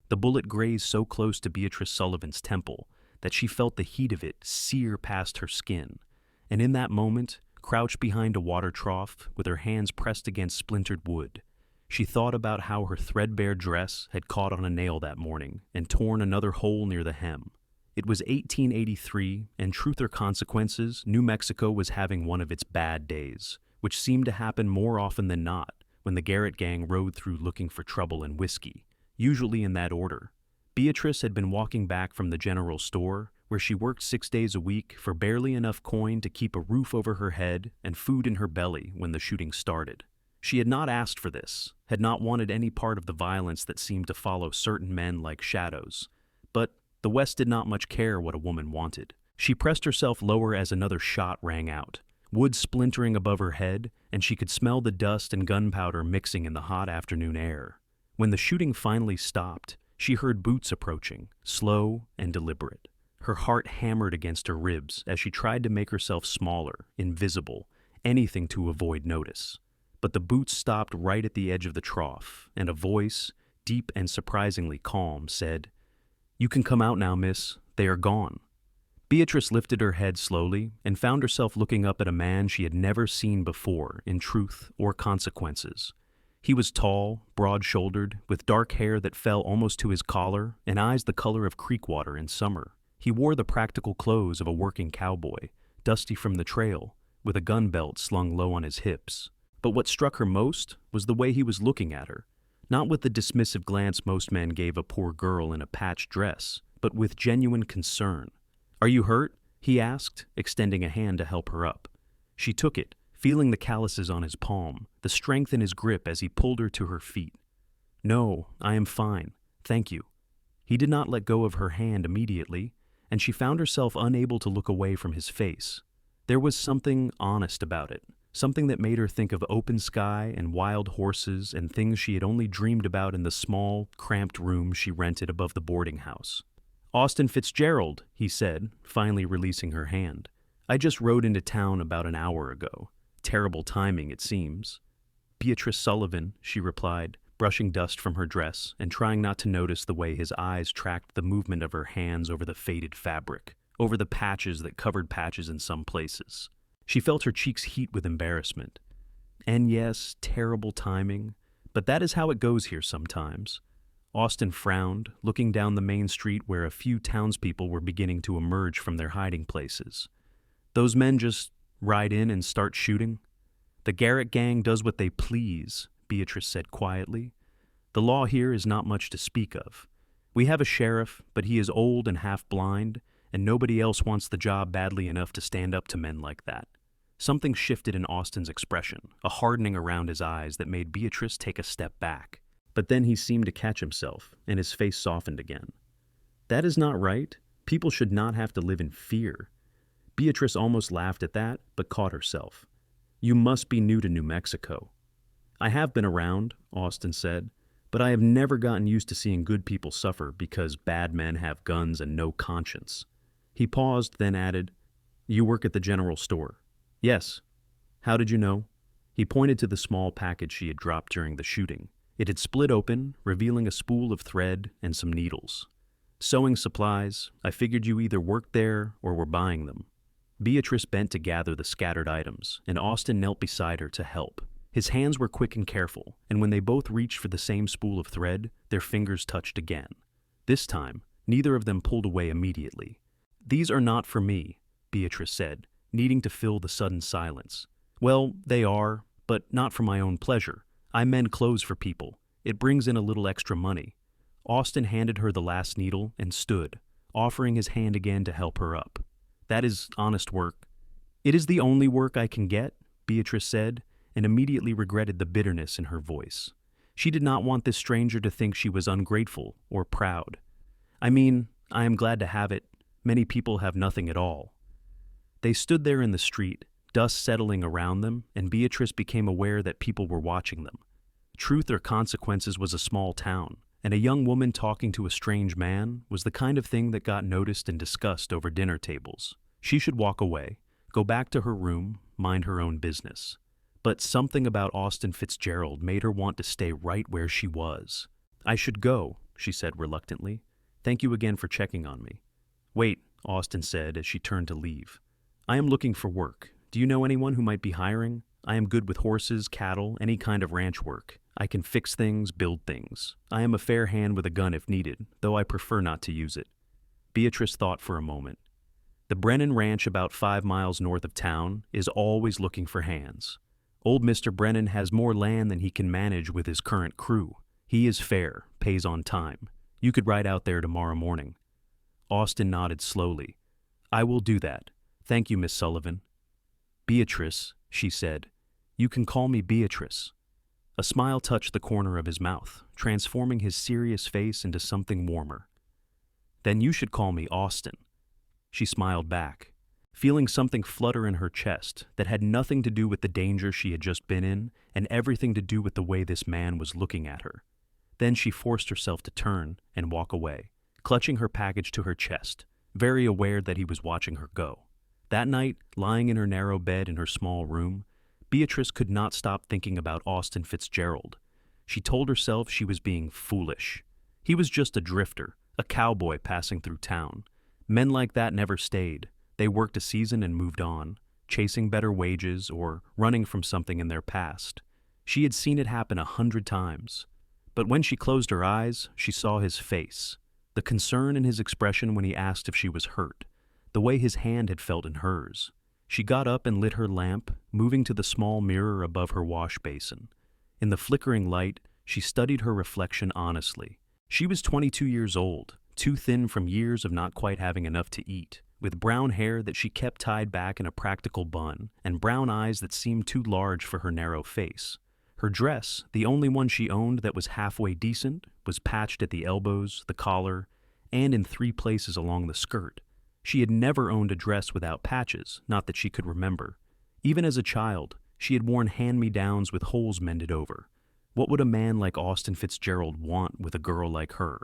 The bullet grazed so close to Beatrice Sullivan's temple that she felt the heat of it sear past her skin. And in that moment, crouched behind a water trough with her hands pressed against splintered wood, she thought about how her threadbare dress had caught on a nail that morning and torn another hole near the hem. It was 1883, and truth or consequences, New Mexico was having one of its bad days, which seemed to happen more often than not when the Garrett gang rode through looking for trouble and whiskey, usually in that order. Beatrice had been walking back from the general store, where she worked 6 days a week for barely enough coin to keep a roof over her head and food in her belly when the shooting started. She had not asked for this, had not wanted any part of the violence that seemed to follow certain men like shadows. But the West did not much care what a woman wanted. She pressed herself lower as another shot rang out, wood splintering above her head, and she could smell the dust and gunpowder mixing in the hot afternoon air. When the shooting finally stopped, she heard boots approaching, slow and deliberate. Her heart hammered against her ribs as she tried to make herself smaller, invisible, anything to avoid notice. But the boots stopped right at the edge of the trough, and a voice, deep and surprisingly calm, said, "You can come out now, miss. They are gone." Beatrice lifted her head slowly and found herself looking up at a man she had never seen before in Truth or Consequences. He was tall, broad-shouldered, with dark hair that fell almost to his collar and eyes the color of creek water in summer. He wore the practical clothes of a working cowboy, dusty from the trail, with a gun belt slung low on his hips. But what struck her most was the way he was looking at her, not with the dismissive glance most men gave a poor girl in a patched dress, but with genuine concern. "Are you hurt?" he asked, extending a hand to help her up. She took it, feeling the calluses on his palm, the strength in his grip as he pulled her to her feet. "No, I am fine, thank you." He did not let go of her hand immediately, and she found herself unable to look away from his face. There was something honest about it, something that made her think of open sky and wild horses and things she had only dreamed about in the small, cramped room she rented above the boarding house. "Austin Fitzgerald," he said, finally releasing her hand. "I just rode into town about an hour ago. Terrible timing, it seems." "Beatrice Sullivan," she replied, brushing dust from her dress and trying not to notice the way his eyes tracked the movement of her hands over the faded fabric, over the patches that covered patches in some places. She felt her cheeks heat with embarrassment. And yes, terrible timing, but that is how it goes here sometimes. Austin frowned, looking down the main street where a few townspeople were beginning to emerge from their hiding places. "Those men just ride in and start shooting?" "The Garrett gang does what they please," Beatrice said quietly. "The law here is not much to speak of. We have a sheriff, but he is old and half-blind, and nobody else wants the job badly enough to stand up to men like that." Something shifted in Austin's expression, a hardening around his eyes that made Beatrice take a step back. But then he seemed to catch himself, and his face softened again. "That is not right. People should not have to live in fear." Beatrice almost laughed at that, but caught herself. "You must be new to New Mexico." "I have been around," Austin said, "but I have never gotten used to seeing good people suffer because bad men have guns and no conscience." He paused, then added, "You work at the general store?" "Yes." "How did you know?" He pointed to the small package she had dropped during the shooting. It had split open, revealing a spool of thread and some needles. "Sewing supplies. I figured you either worked there or were buying them." Beatrice bent to gather the scattered items, and Austin knelt beside her to help. His hands were quick and careful, and when they both reached for the same spool of thread, their fingers touched again. This time, neither of them pulled away immediately. "These are not for me," Beatrice said, needing to fill the sudden silence. "Well, they are, but not for my own pleasure. I mend clothes for people. It brings in a little extra money." Austin handed her the last needle and stood, offering his hand again to help her up. "That is honest work." "It is the only work I can get," Beatrice said, and immediately regretted the bitterness in her voice. She did not want this stranger to think she was ungrateful or proud. "I mean, I am glad to have it. Many people have nothing at all." They stood there in the street, dust settling around them, and Beatrice became aware that people were watching them. Truth or Consequences was a small town, and a young woman talking to a strange man was the kind of thing that got noticed and discussed over dinner tables. She should walk away, go back to her room, mind her own business. But something about Austin Fitzgerald made her want to stay right where she was. "I should go," she said reluctantly. "Thank you again for checking on me." "Wait," Austin said as she turned to leave. "I am looking for work. Do you know anyone who might be hiring? I am good with horses, cattle, any kind of ranch work. I can fix things, build things. I am a fair hand with a gun if needed, though I prefer not to use it." Beatrice thought for a moment. The Brennan Ranch, about 5 miles north of town, is always looking for hands. Old Mr. Brennan has more land than he can manage with his current crew. He is fair, pays on time. You could ride out there tomorrow morning. Austin nodded slowly. "I will do that. Thank you, Miss Sullivan." "Beatrice," she said. "You can call me Beatrice." A smile touched the corner of his mouth, transforming his serious face into something warmer. "Then you should call me Austin." She smiled back, feeling something flutter in her chest that had nothing to do with the danger she had just been in and everything to do with the way this man was looking at her. Then she forced herself to turn and walk away, clutching her package to her chest, very aware that he was watching her go. That night, lying in her narrow bed in her small room, Beatrice could not stop thinking about Austin Fitzgerald. She told herself she was being foolish. He was just a drifter, a cowboy passing through town. Men like that never stayed. They worked a season and moved on, chasing better wages or running from something in their past. She had seen it happen 100 times. But when she closed her eyes, she saw his face, the concern in his expression when he asked if she was hurt, the way his hand had felt in hers. She got up and lit her lamp, moving to the small mirror above her wash basin. In the flickering light, she studied her reflection honestly. She was 22 years old, too thin from years of not quite having enough to eat, with brown hair that she kept tied back in a practical bun, and brown eyes that seemed too large for her narrow face. Her dress, the only one she owned that was halfway decent, was patched at the elbows, the collar, and in 3 places along the skirt. She had never owned a dress without patches, not that she could remember. Even as a child, she had worn hand-me-downs with holes mended over. What would a man like Austin Fitzgerald want with a girl like her?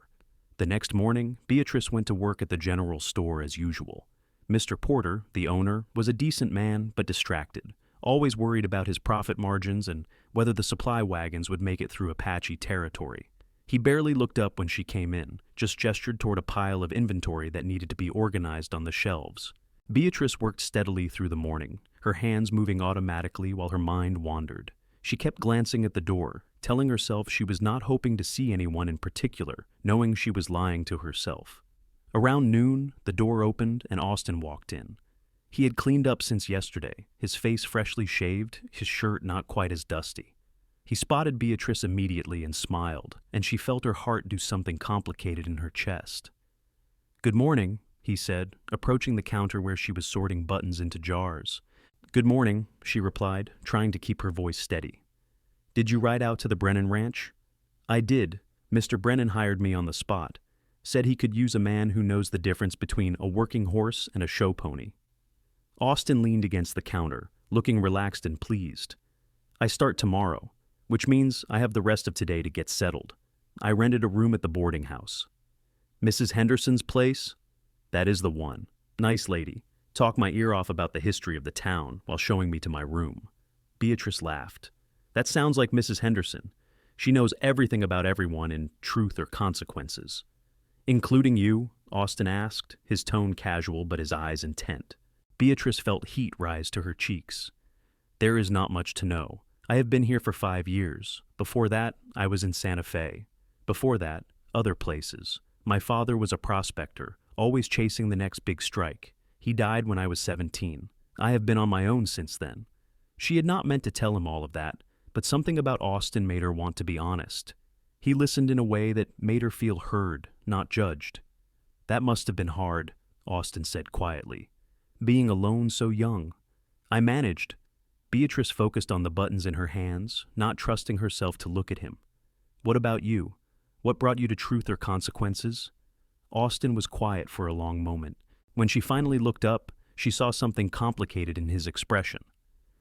The next morning, Beatrice went to work at the general store as usual. Mr. Porter, the owner, was a decent man but distracted, always worried about his profit margins and whether the supply wagons would make it through Apache territory. He barely looked up when she came in, just gestured toward a pile of inventory that needed to be organized on the shelves. Beatrice worked steadily through the morning, her hands moving automatically while her mind wandered. She kept glancing at the door, telling herself she was not hoping to see anyone in particular, knowing she was lying to herself. Around noon, the door opened and Austin walked in. He had cleaned up since yesterday, his face freshly shaved, his shirt not quite as dusty. He spotted Beatrice immediately and smiled, and she felt her heart do something complicated in her chest. "Good morning," he said, approaching the counter where she was sorting buttons into jars. "Good morning," she replied, trying to keep her voice steady. "Did you ride out to the Brennan Ranch?" "I did. Mr. Brennan hired me on the spot. Said he could use a man who knows the difference between a working horse and a show pony." Austin leaned against the counter, looking relaxed and pleased. "I start tomorrow, which means I have the rest of today to get settled. I rented a room at the boarding house." "Mrs. Henderson's place?" "That is the one. Nice lady. Talk my ear off about the history of the town while showing me to my room." Beatrice laughed. "That sounds like Mrs. Henderson. She knows everything about everyone in Truth or Consequences." "Including you?" Austin asked, his tone casual but his eyes intent. Beatrice felt heat rise to her cheeks. "There is not much to know. I have been here for 5 years. Before that, I was in Santa Fe. Before that, other places. My father was a prospector, always chasing the next big strike. He died when I was 17. I have been on my own since then." She had not meant to tell him all of that, but something about Austin made her want to be honest. He listened in a way that made her feel heard, not judged. "That must have been hard," Austin said quietly. "Being alone so young." "I managed." Beatrice focused on the buttons in her hands, not trusting herself to look at him. "What about you? What brought you to Truth or Consequences?" Austin was quiet for a long moment. When she finally looked up, she saw something complicated in his expression.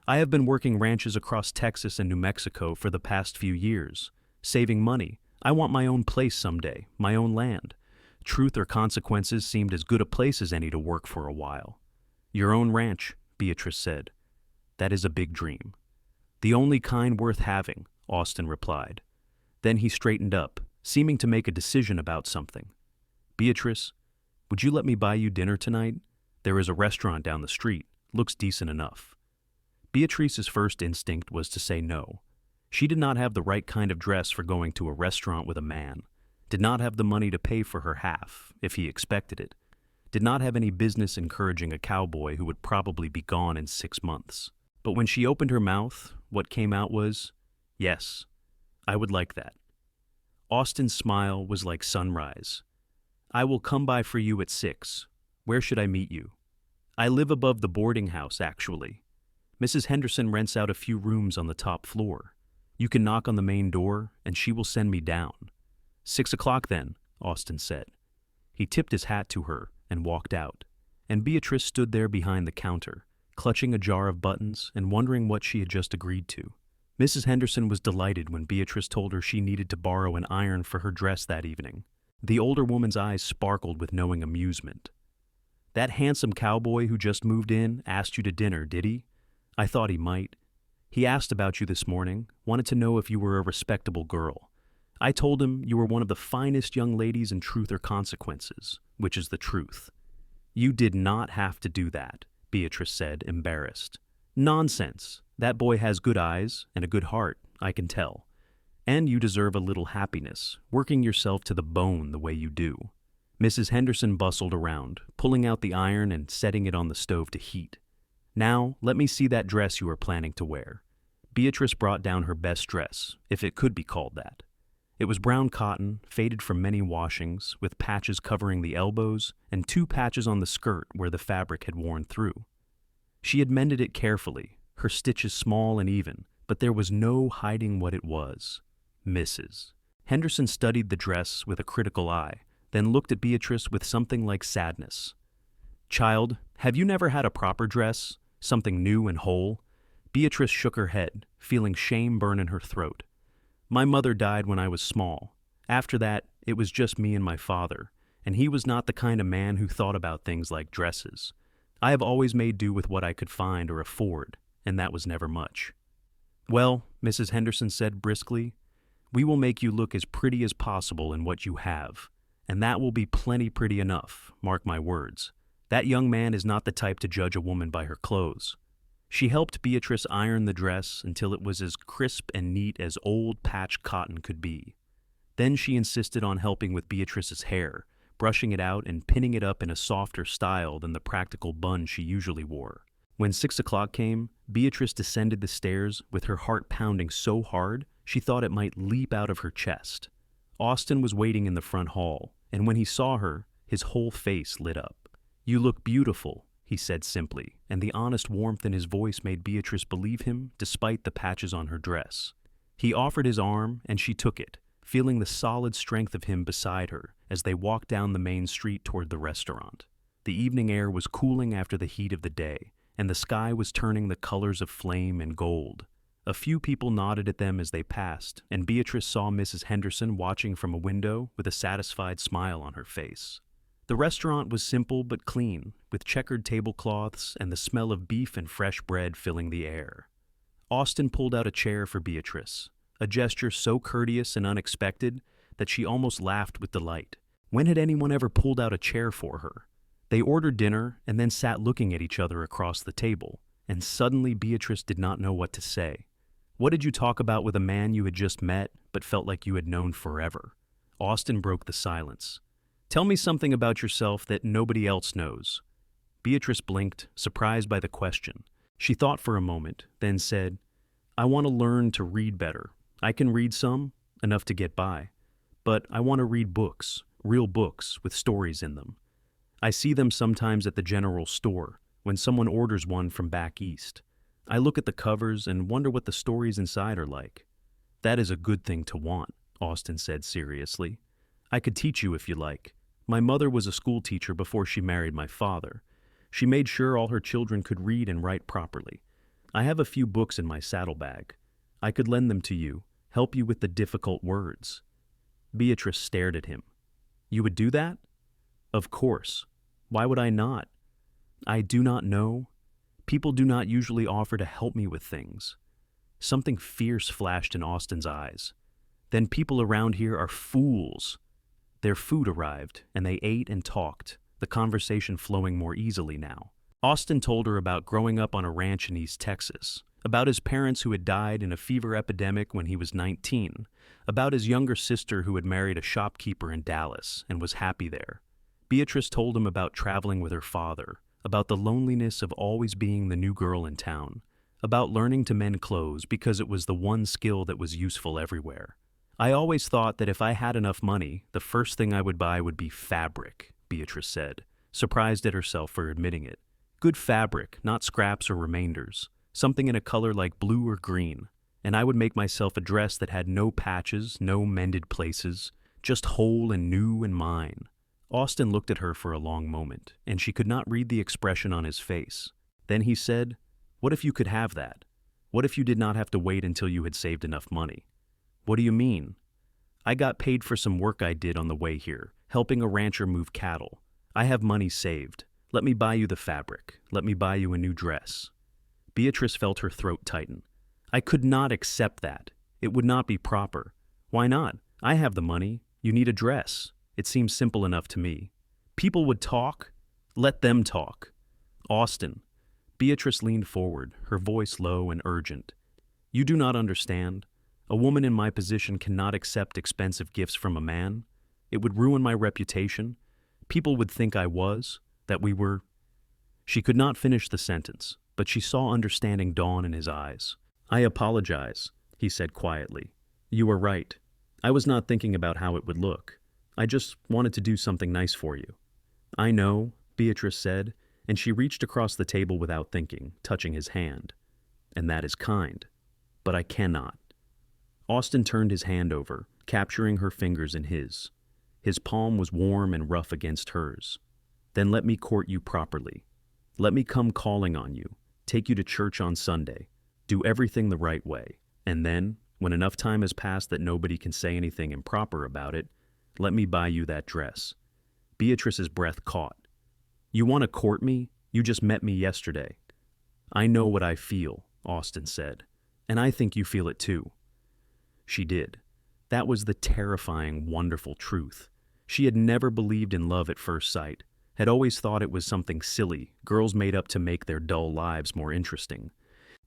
"I have been working ranches across Texas and New Mexico for the past few years, saving money. I want my own place someday, my own land. Truth or Consequences seemed as good a place as any to work for a while." "Your own ranch," Beatrice said. "That is a big dream." "The only kind worth having," Austin replied. Then he straightened up, seeming to make a decision about something. "Beatrice, would you let me buy you dinner tonight? There is a restaurant down the street. Looks decent enough." Beatrice's first instinct was to say no. She did not have the right kind of dress for going to a restaurant with a man, did not have the money to pay for her half, if he expected it, did not have any business encouraging a cowboy who would probably be gone in 6 months. But when she opened her mouth, what came out was, "Yes, I would like that." Austin's smile was like sunrise. "I will come by for you at 6. Where should I meet you?" "I live above the boarding house, actually. Mrs. Henderson rents out a few rooms on the top floor. You can knock on the main door, and she will send me down." 6 o'clock then," Austin said. He tipped his hat to her and walked out, and Beatrice stood there behind the counter, clutching a jar of buttons and wondering what she had just agreed to. Mrs. Henderson was delighted when Beatrice told her she needed to borrow an iron for her dress that evening. The older woman's eyes sparkled with knowing amusement. "That handsome cowboy who just moved in asked you to dinner, did he? I thought he might. He asked about you this morning, wanted to know if you were a respectable girl. I told him you were one of the finest young ladies in Truth or Consequences, which is the truth." "You did not have to do that," Beatrice said, embarrassed. "Nonsense. That boy has good eyes and a good heart, I can tell. And you deserve a little happiness, working yourself to the bone the way you do." Mrs. Henderson bustled around, pulling out the iron and setting it on the stove to heat. "Now, let me see that dress you are planning to wear." Beatrice brought down her best dress, if it could be called that. It was brown cotton, faded from many washings, with patches covering the elbows and 2 patches on the skirt where the fabric had worn through. She had mended it carefully, her stitches small and even, but there was no hiding what it was. Mrs. Henderson studied the dress with a critical eye, then looked at Beatrice with something like sadness. "Child, have you never had a proper dress? Something new and whole?" Beatrice shook her head, feeling shame burn in her throat. "My mother died when I was small. After that, it was just me and my father, and he was not the kind of man who thought about things like dresses. I have always made do with what I could find or afford, and that was never much." "Well," Mrs. Henderson said briskly, "we will make you look as pretty as possible in what you have, and that will be plenty pretty enough, mark my words. That young man is not the type to judge a woman by her clothes." She helped Beatrice iron the dress until it was as crisp and neat as old patched cotton could be. Then she insisted on helping with Beatrice's hair, brushing it out and pinning it up in a softer style than the practical bun she usually wore. When 6 o'clock came, Beatrice descended the stairs with her heart pounding so hard she thought it might leap out of her chest. Austin was waiting in the front hall, and when he saw her, his whole face lit up. "You look beautiful," he said simply, and the honest warmth in his voice made Beatrice believe him despite the patches on her dress. He offered his arm, and she took it, feeling the solid strength of him beside her as they walked down the main street toward the restaurant. The evening air was cooling after the heat of the day, and the sky was turning the colors of flame and gold. A few people nodded at them as they passed, and Beatrice saw Mrs. Henderson watching from a window with a satisfied smile on her face. The restaurant was simple but clean, with checkered tablecloths and the smell of beef and fresh bread filling the air. Austin pulled out a chair for Beatrice, a gesture so courteous and unexpected that she almost laughed with delight. When had anyone ever pulled out a chair for her? They ordered dinner and then sat looking at each other across the table, and suddenly Beatrice did not know what to say. What did you talk about with a man you had just met but felt like you had known forever? Austin broke the silence. "Tell me something about yourself that nobody else knows." Beatrice blinked, surprised by the question. She thought for a moment, then said, "I want to learn to read better. I can read some, enough to get by. But I want to read books, real books with stories in them. I see them sometimes at the general store, when someone orders one from back east. I look at the covers and wonder what the stories inside are like." "That is a good thing to want," Austin said seriously. "I could teach you if you like. My mother was a school teacher before she married my father. She made sure all her children could read and write properly. I have a few books in my saddlebag. I could lend them to you, help you with the difficult words." Beatrice stared at him. "You would do that?" "Of course. Why would I not? I do not know. People do not usually offer to help me with things." Something fierce flashed in Austin's eyes. Then people around here are fools. Their food arrived, and they ate and talked, the conversation flowing more easily now. Austin told her about growing up on a ranch in East Texas, about his parents who had died in a fever epidemic when he was 19, about his younger sister who had married a shopkeeper in Dallas and was happy there. Beatrice told him about traveling with her father, about the loneliness of always being the new girl in town, about learning to mend clothes because it was the one skill that was useful everywhere. "I always thought that if I had enough money, the first thing I would buy would be fabric," Beatrice said, surprised at herself for admitting it. "Good fabric, not scraps or remainders, something in a color like blue or green, and I would make myself a dress that had no patches, no mended places, just whole and new and mine." Austin looked at her for a long moment, and she could not read the expression on his face. Then he said, "What if you could have that? What if you did not have to wait until you had saved enough money?" "What do you mean?" "I got paid for some work I did on the way here, helping a rancher move cattle. I have money saved. Let me buy you the fabric. Let me buy you a new dress." Beatrice felt her throat tighten. "I could not accept that. It would not be proper." "Why not? I have the money. You need a dress. It seems simple enough to me." "People would talk. Let them talk." "Austin." Beatrice leaned forward, her voice low and urgent. "You do not understand. A woman in my position cannot accept expensive gifts from a man. It would ruin my reputation. People would think that we were—" She could not finish the sentence, but she saw understanding dawn in his eyes. "I apologize," he said quietly. "You are right. I was not thinking about how it would look. I just wanted to do something nice for you." "I know," Beatrice said, and she reached across the table without thinking, touching his hand. "And that is kind. But I cannot." Austin turned his hand over, capturing her fingers in his. His palm was warm and rough against hers. "Then let me court you properly. Let me come calling on you, take you to church on Sunday, do everything the right way, and then, when enough time has passed that nobody can say anything improper about it, let me buy you that dress." Beatrice's breath caught. "You want to court me? You just met me yesterday." "I know what I feel," Austin said, "and I think you feel it too." She did. That was the terrifying, wonderful truth. She had never believed in love at first sight, had always thought it was something silly, girls made up to make their dull lives more interesting.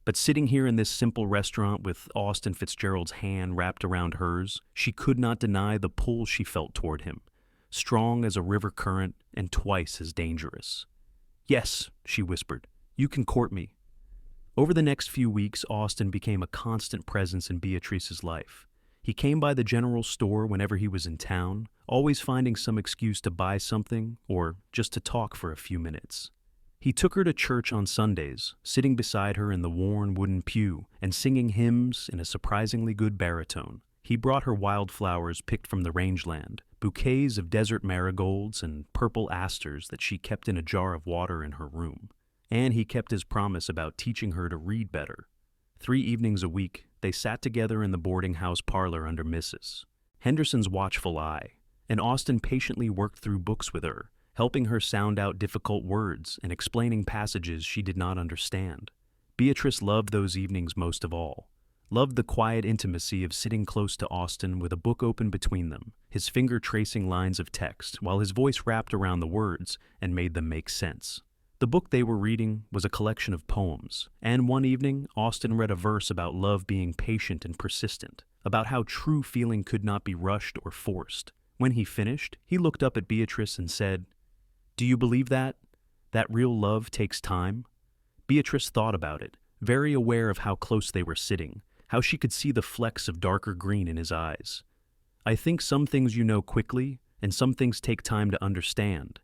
But sitting here in this simple restaurant with Austin Fitzgerald's hand wrapped around hers, she could not deny the pull she felt toward him, strong as a river current and twice as dangerous. "Yes," she whispered, "you can court me." Over the next few weeks, Austin became a constant presence in Beatrice's life. He came by the general store whenever he was in town, always finding some excuse to buy something or just to talk for a few minutes. He took her to church on Sundays, sitting beside her in the worn wooden pew and singing hymns in a surprisingly good baritone. He brought her wildflowers picked from the rangeland, bouquets of desert marigolds and purple asters that she kept in a jar of water in her room. And he kept his promise about teaching her to read better. 3 evenings a week, they sat together in the boarding house parlor under Mrs. Henderson's watchful eye, and Austin patiently worked through books with her, helping her sound out difficult words and explaining passages she did not understand. Beatrice loved those evenings most of all, loved the quiet intimacy of sitting close to Austin with a book open between them, his finger tracing lines of text while his voice wrapped around the words and made them make sense. The book they were reading was a collection of poems, and one evening Austin read a verse about love being patient and persistent, about how true feeling could not be rushed or forced. When he finished, he looked up at Beatrice and said, "Do you believe that? That real love takes time?" Beatrice thought about it, very aware of how close they were sitting, how she could see the flecks of darker green in his eyes. "I think some things you know quickly, and some things take time to understand.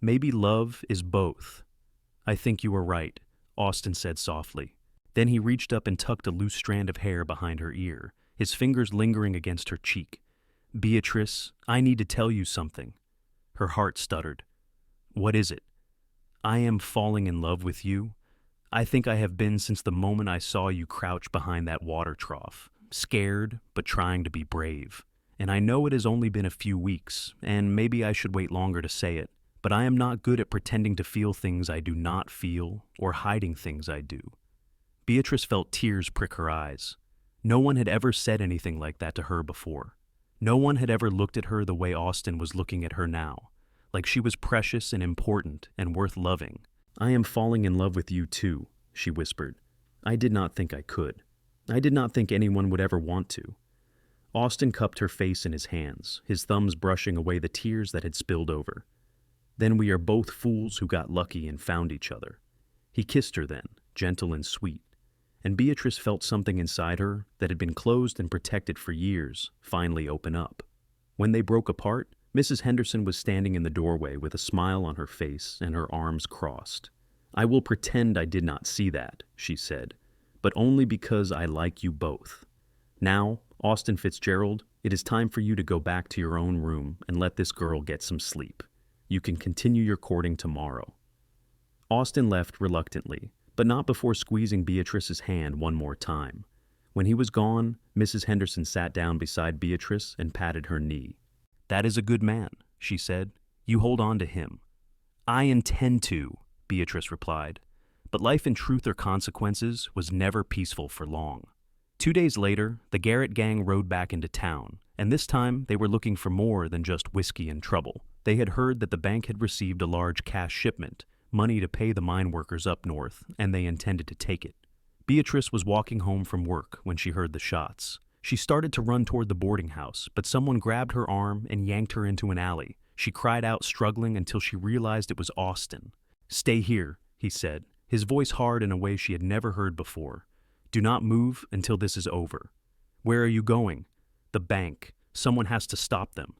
Maybe love is both." "I think you are right," Austin said softly. Then he reached up and tucked a loose strand of hair behind her ear, his fingers lingering against her cheek. "Beatrice, I need to tell you something." Her heart stuttered. "What is it?" "I am falling in love with you. I think I have been since the moment I saw you crouch behind that water trough, scared but trying to be brave. And I know it has only been a few weeks, and maybe I should wait longer to say it, but I am not good at pretending to feel things I do not feel or hiding things I do." Beatrice felt tears prick her eyes. No one had ever said anything like that to her before. No one had ever looked at her the way Austin was looking at her now, like she was precious and important and worth loving. "I am falling in love with you too," she whispered. "I did not think I could. I did not think anyone would ever want to." Austin cupped her face in his hands, his thumbs brushing away the tears that had spilled over. "Then we are both fools who got lucky and found each other." He kissed her then, gentle and sweet, and Beatrice felt something inside her that had been closed and protected for years finally open up. When they broke apart, Mrs. Henderson was standing in the doorway with a smile on her face and her arms crossed. "I will pretend I did not see that," she said, "but only because I like you both. Now, Austin Fitzgerald, it is time for you to go back to your own room and let this girl get some sleep. You can continue your courting tomorrow." Austin left reluctantly, but not before squeezing Beatrice's hand one more time. When he was gone, Mrs. Henderson sat down beside Beatrice and patted her knee. "That is a good man," she said. "You hold on to him." "I intend to," Beatrice replied. But life in Truth or Consequences was never peaceful for long. 2 days later, the Garrett gang rode back into town, and this time they were looking for more than just whiskey and trouble. They had heard that the bank had received a large cash shipment, money to pay the mine workers up north, and they intended to take it. Beatrice was walking home from work when she heard the shots. She started to run toward the boarding house, but someone grabbed her arm and yanked her into an alley. She cried out, struggling, until she realized it was Austin. "Stay here," he said, his voice hard in a way she had never heard before. "Do not move until this is over." "Where are you going?" "The bank. Someone has to stop them."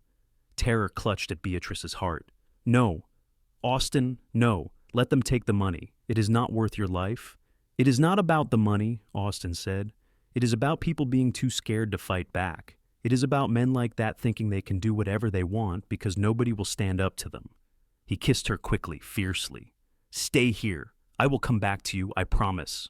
Terror clutched at Beatrice's heart. "No. Austin, no. Let them take the money. It is not worth your life." "It is not about the money," Austin said. "It is about people being too scared to fight back. It is about men like that thinking they can do whatever they want because nobody will stand up to them." He kissed her quickly, fiercely. "Stay here. I will come back to you, I promise."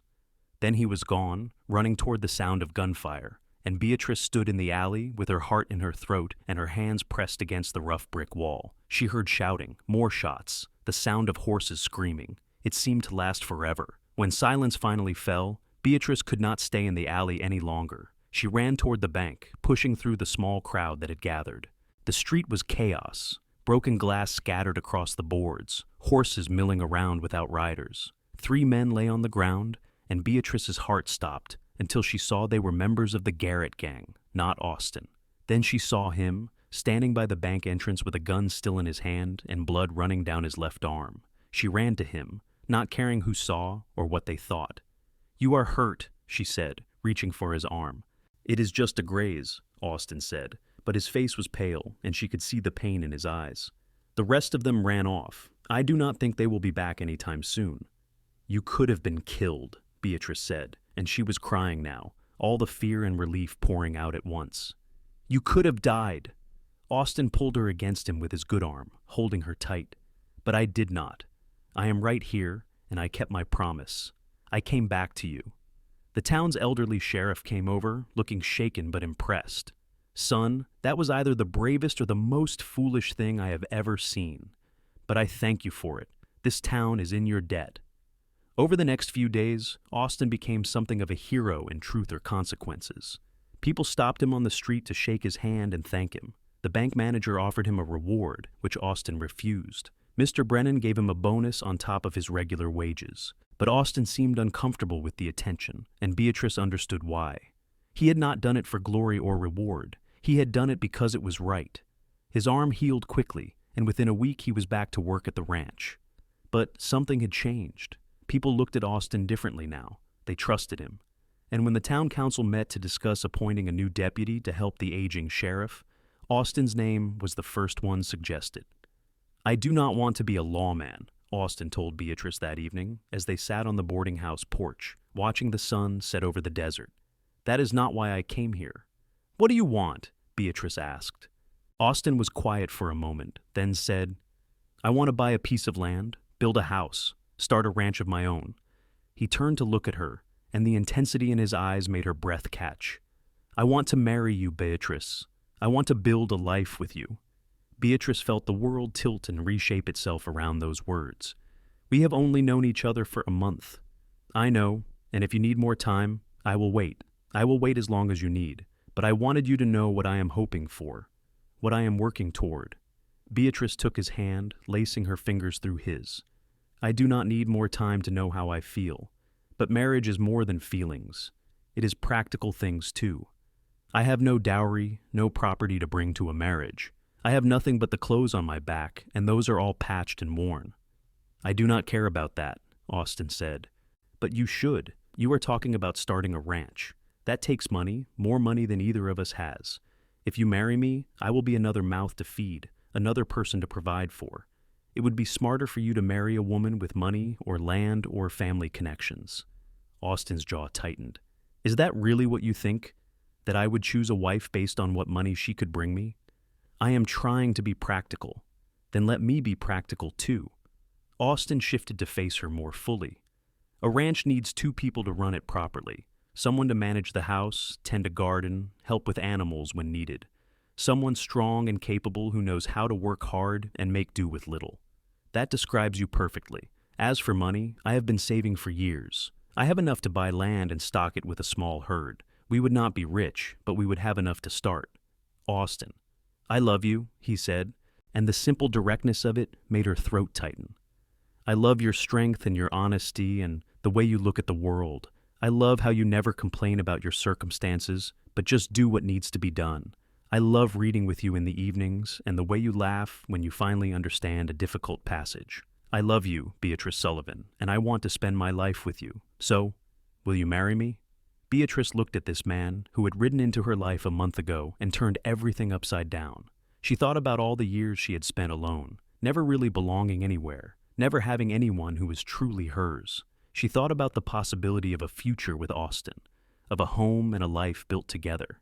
Then he was gone, running toward the sound of gunfire, and Beatrice stood in the alley with her heart in her throat and her hands pressed against the rough brick wall. She heard shouting, more shots, the sound of horses screaming. It seemed to last forever. When silence finally fell, Beatrice could not stay in the alley any longer. She ran toward the bank, pushing through the small crowd that had gathered. The street was chaos. Broken glass scattered across the boards, horses milling around without riders. 3 men lay on the ground, and Beatrice's heart stopped until she saw they were members of the Garrett gang, not Austin. Then she saw him, standing by the bank entrance with a gun still in his hand and blood running down his left arm. She ran to him, not caring who saw or what they thought. "You are hurt," she said, reaching for his arm. "It is just a graze," Austin said, but his face was pale and she could see the pain in his eyes. "The rest of them ran off. I do not think they will be back anytime soon." "You could have been killed," Beatrice said, and she was crying now, all the fear and relief pouring out at once. "You could have died." Austin pulled her against him with his good arm, holding her tight. "But I did not. I am right here, and I kept my promise. I came back to you." The town's elderly sheriff came over, looking shaken but impressed. "Son, that was either the bravest or the most foolish thing I have ever seen. But I thank you for it. This town is in your debt." Over the next few days, Austin became something of a hero in Truth or Consequences. People stopped him on the street to shake his hand and thank him. The bank manager offered him a reward, which Austin refused. Mr. Brennan gave him a bonus on top of his regular wages. But Austin seemed uncomfortable with the attention, and Beatrice understood why. He had not done it for glory or reward. He had done it because it was right. His arm healed quickly, and within a week he was back to work at the ranch. But something had changed. People looked at Austin differently now. They trusted him. And when the town council met to discuss appointing a new deputy to help the aging sheriff, Austin's name was the first one suggested. "I do not want to be a lawman," Austin told Beatrice that evening as they sat on the boarding house porch, watching the sun set over the desert. "That is not why I came here." "What do you want?" Beatrice asked. Austin was quiet for a moment, then said, "I want to buy a piece of land, build a house, start a ranch of my own." He turned to look at her, and the intensity in his eyes made her breath catch. "I want to marry you, Beatrice. I want to build a life with you." Beatrice felt the world tilt and reshape itself around those words. "We have only known each other for a month." "I know, and if you need more time, I will wait." I will wait as long as you need, but I wanted you to know what I am hoping for, what I am working toward. Beatrice took his hand, lacing her fingers through his. I do not need more time to know how I feel, but marriage is more than feelings. It is practical things too. I have no dowry, no property to bring to a marriage. I have nothing but the clothes on my back, and those are all patched and worn. I do not care about that, Austin said. But you should. You are talking about starting a ranch. That takes money, more money than either of us has. If you marry me, I will be another mouth to feed, another person to provide for. It would be smarter for you to marry a woman with money or land or family connections. Austin's jaw tightened. Is that really what you think? That I would choose a wife based on what money she could bring me? I am trying to be practical. Then let me be practical too. Austin shifted to face her more fully. A ranch needs two people to run it properly. Someone to manage the house, tend a garden, help with animals when needed. Someone strong and capable who knows how to work hard and make do with little. That describes you perfectly. As for money, I have been saving for years. I have enough to buy land and stock it with a small herd. We would not be rich, but we would have enough to start. Austin. I love you, he said, and the simple directness of it made her throat tighten. I love your strength and your honesty and the way you look at the world. I love how you never complain about your circumstances, but just do what needs to be done. I love reading with you in the evenings and the way you laugh when you finally understand a difficult passage. I love you, Beatrice Sullivan, and I want to spend my life with you. So, will you marry me? Beatrice looked at this man who had ridden into her life a month ago and turned everything upside down. She thought about all the years she had spent alone, never really belonging anywhere, never having anyone who was truly hers. She thought about the possibility of a future with Austin, of a home and a life built together.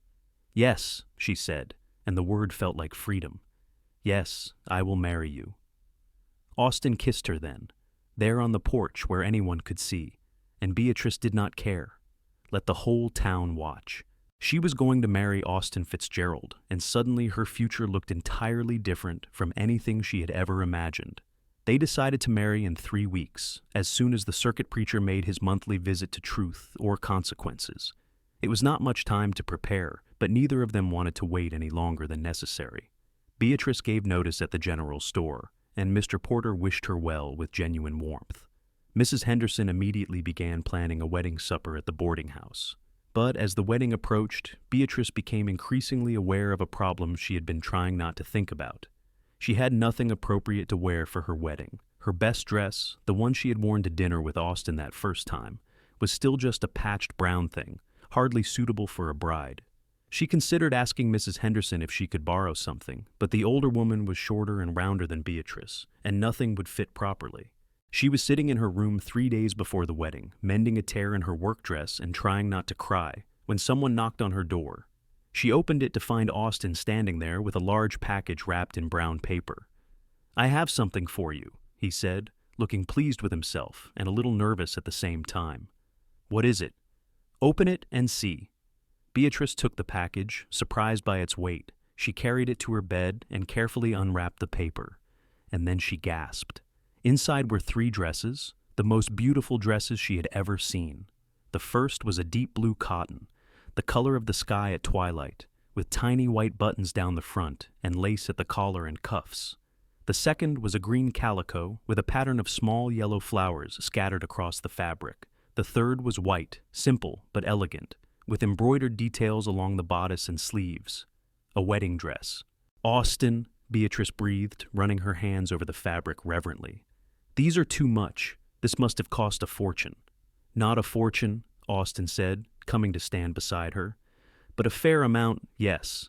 Yes, she said, and the word felt like freedom. Yes, I will marry you. Austin kissed her then, there on the porch where anyone could see, and Beatrice did not care. Let the whole town watch. She was going to marry Austin Fitzgerald, and suddenly her future looked entirely different from anything she had ever imagined. They decided to marry in 3 weeks, as soon as the circuit preacher made his monthly visit to Truth or Consequences. It was not much time to prepare, but neither of them wanted to wait any longer than necessary. Beatrice gave notice at the general store, and Mr. Porter wished her well with genuine warmth. Mrs. Henderson immediately began planning a wedding supper at the boarding house. But as the wedding approached, Beatrice became increasingly aware of a problem she had been trying not to think about. She had nothing appropriate to wear for her wedding. Her best dress, the one she had worn to dinner with Austin that first time, was still just a patched brown thing, hardly suitable for a bride. She considered asking Mrs. Henderson if she could borrow something, but the older woman was shorter and rounder than Beatrice, and nothing would fit properly. She was sitting in her room 3 days before the wedding, mending a tear in her work dress and trying not to cry, when someone knocked on her door. She opened it to find Austin standing there with a large package wrapped in brown paper. "I have something for you," he said, looking pleased with himself and a little nervous at the same time. "What is it?" "Open it and see." Beatrice took the package, surprised by its weight. She carried it to her bed and carefully unwrapped the paper. And then she gasped. Inside were 3 dresses, the most beautiful dresses she had ever seen. The first was a deep blue cotton, the color of the sky at twilight, with tiny white buttons down the front and lace at the collar and cuffs. The second was a green calico with a pattern of small yellow flowers scattered across the fabric. The third was white, simple but elegant, with embroidered details along the bodice and sleeves. A wedding dress. "Austin," Beatrice breathed, running her hands over the fabric reverently. "These are too much. This must have cost a fortune." "Not a fortune," Austin said, coming to stand beside her. "But a fair amount, yes.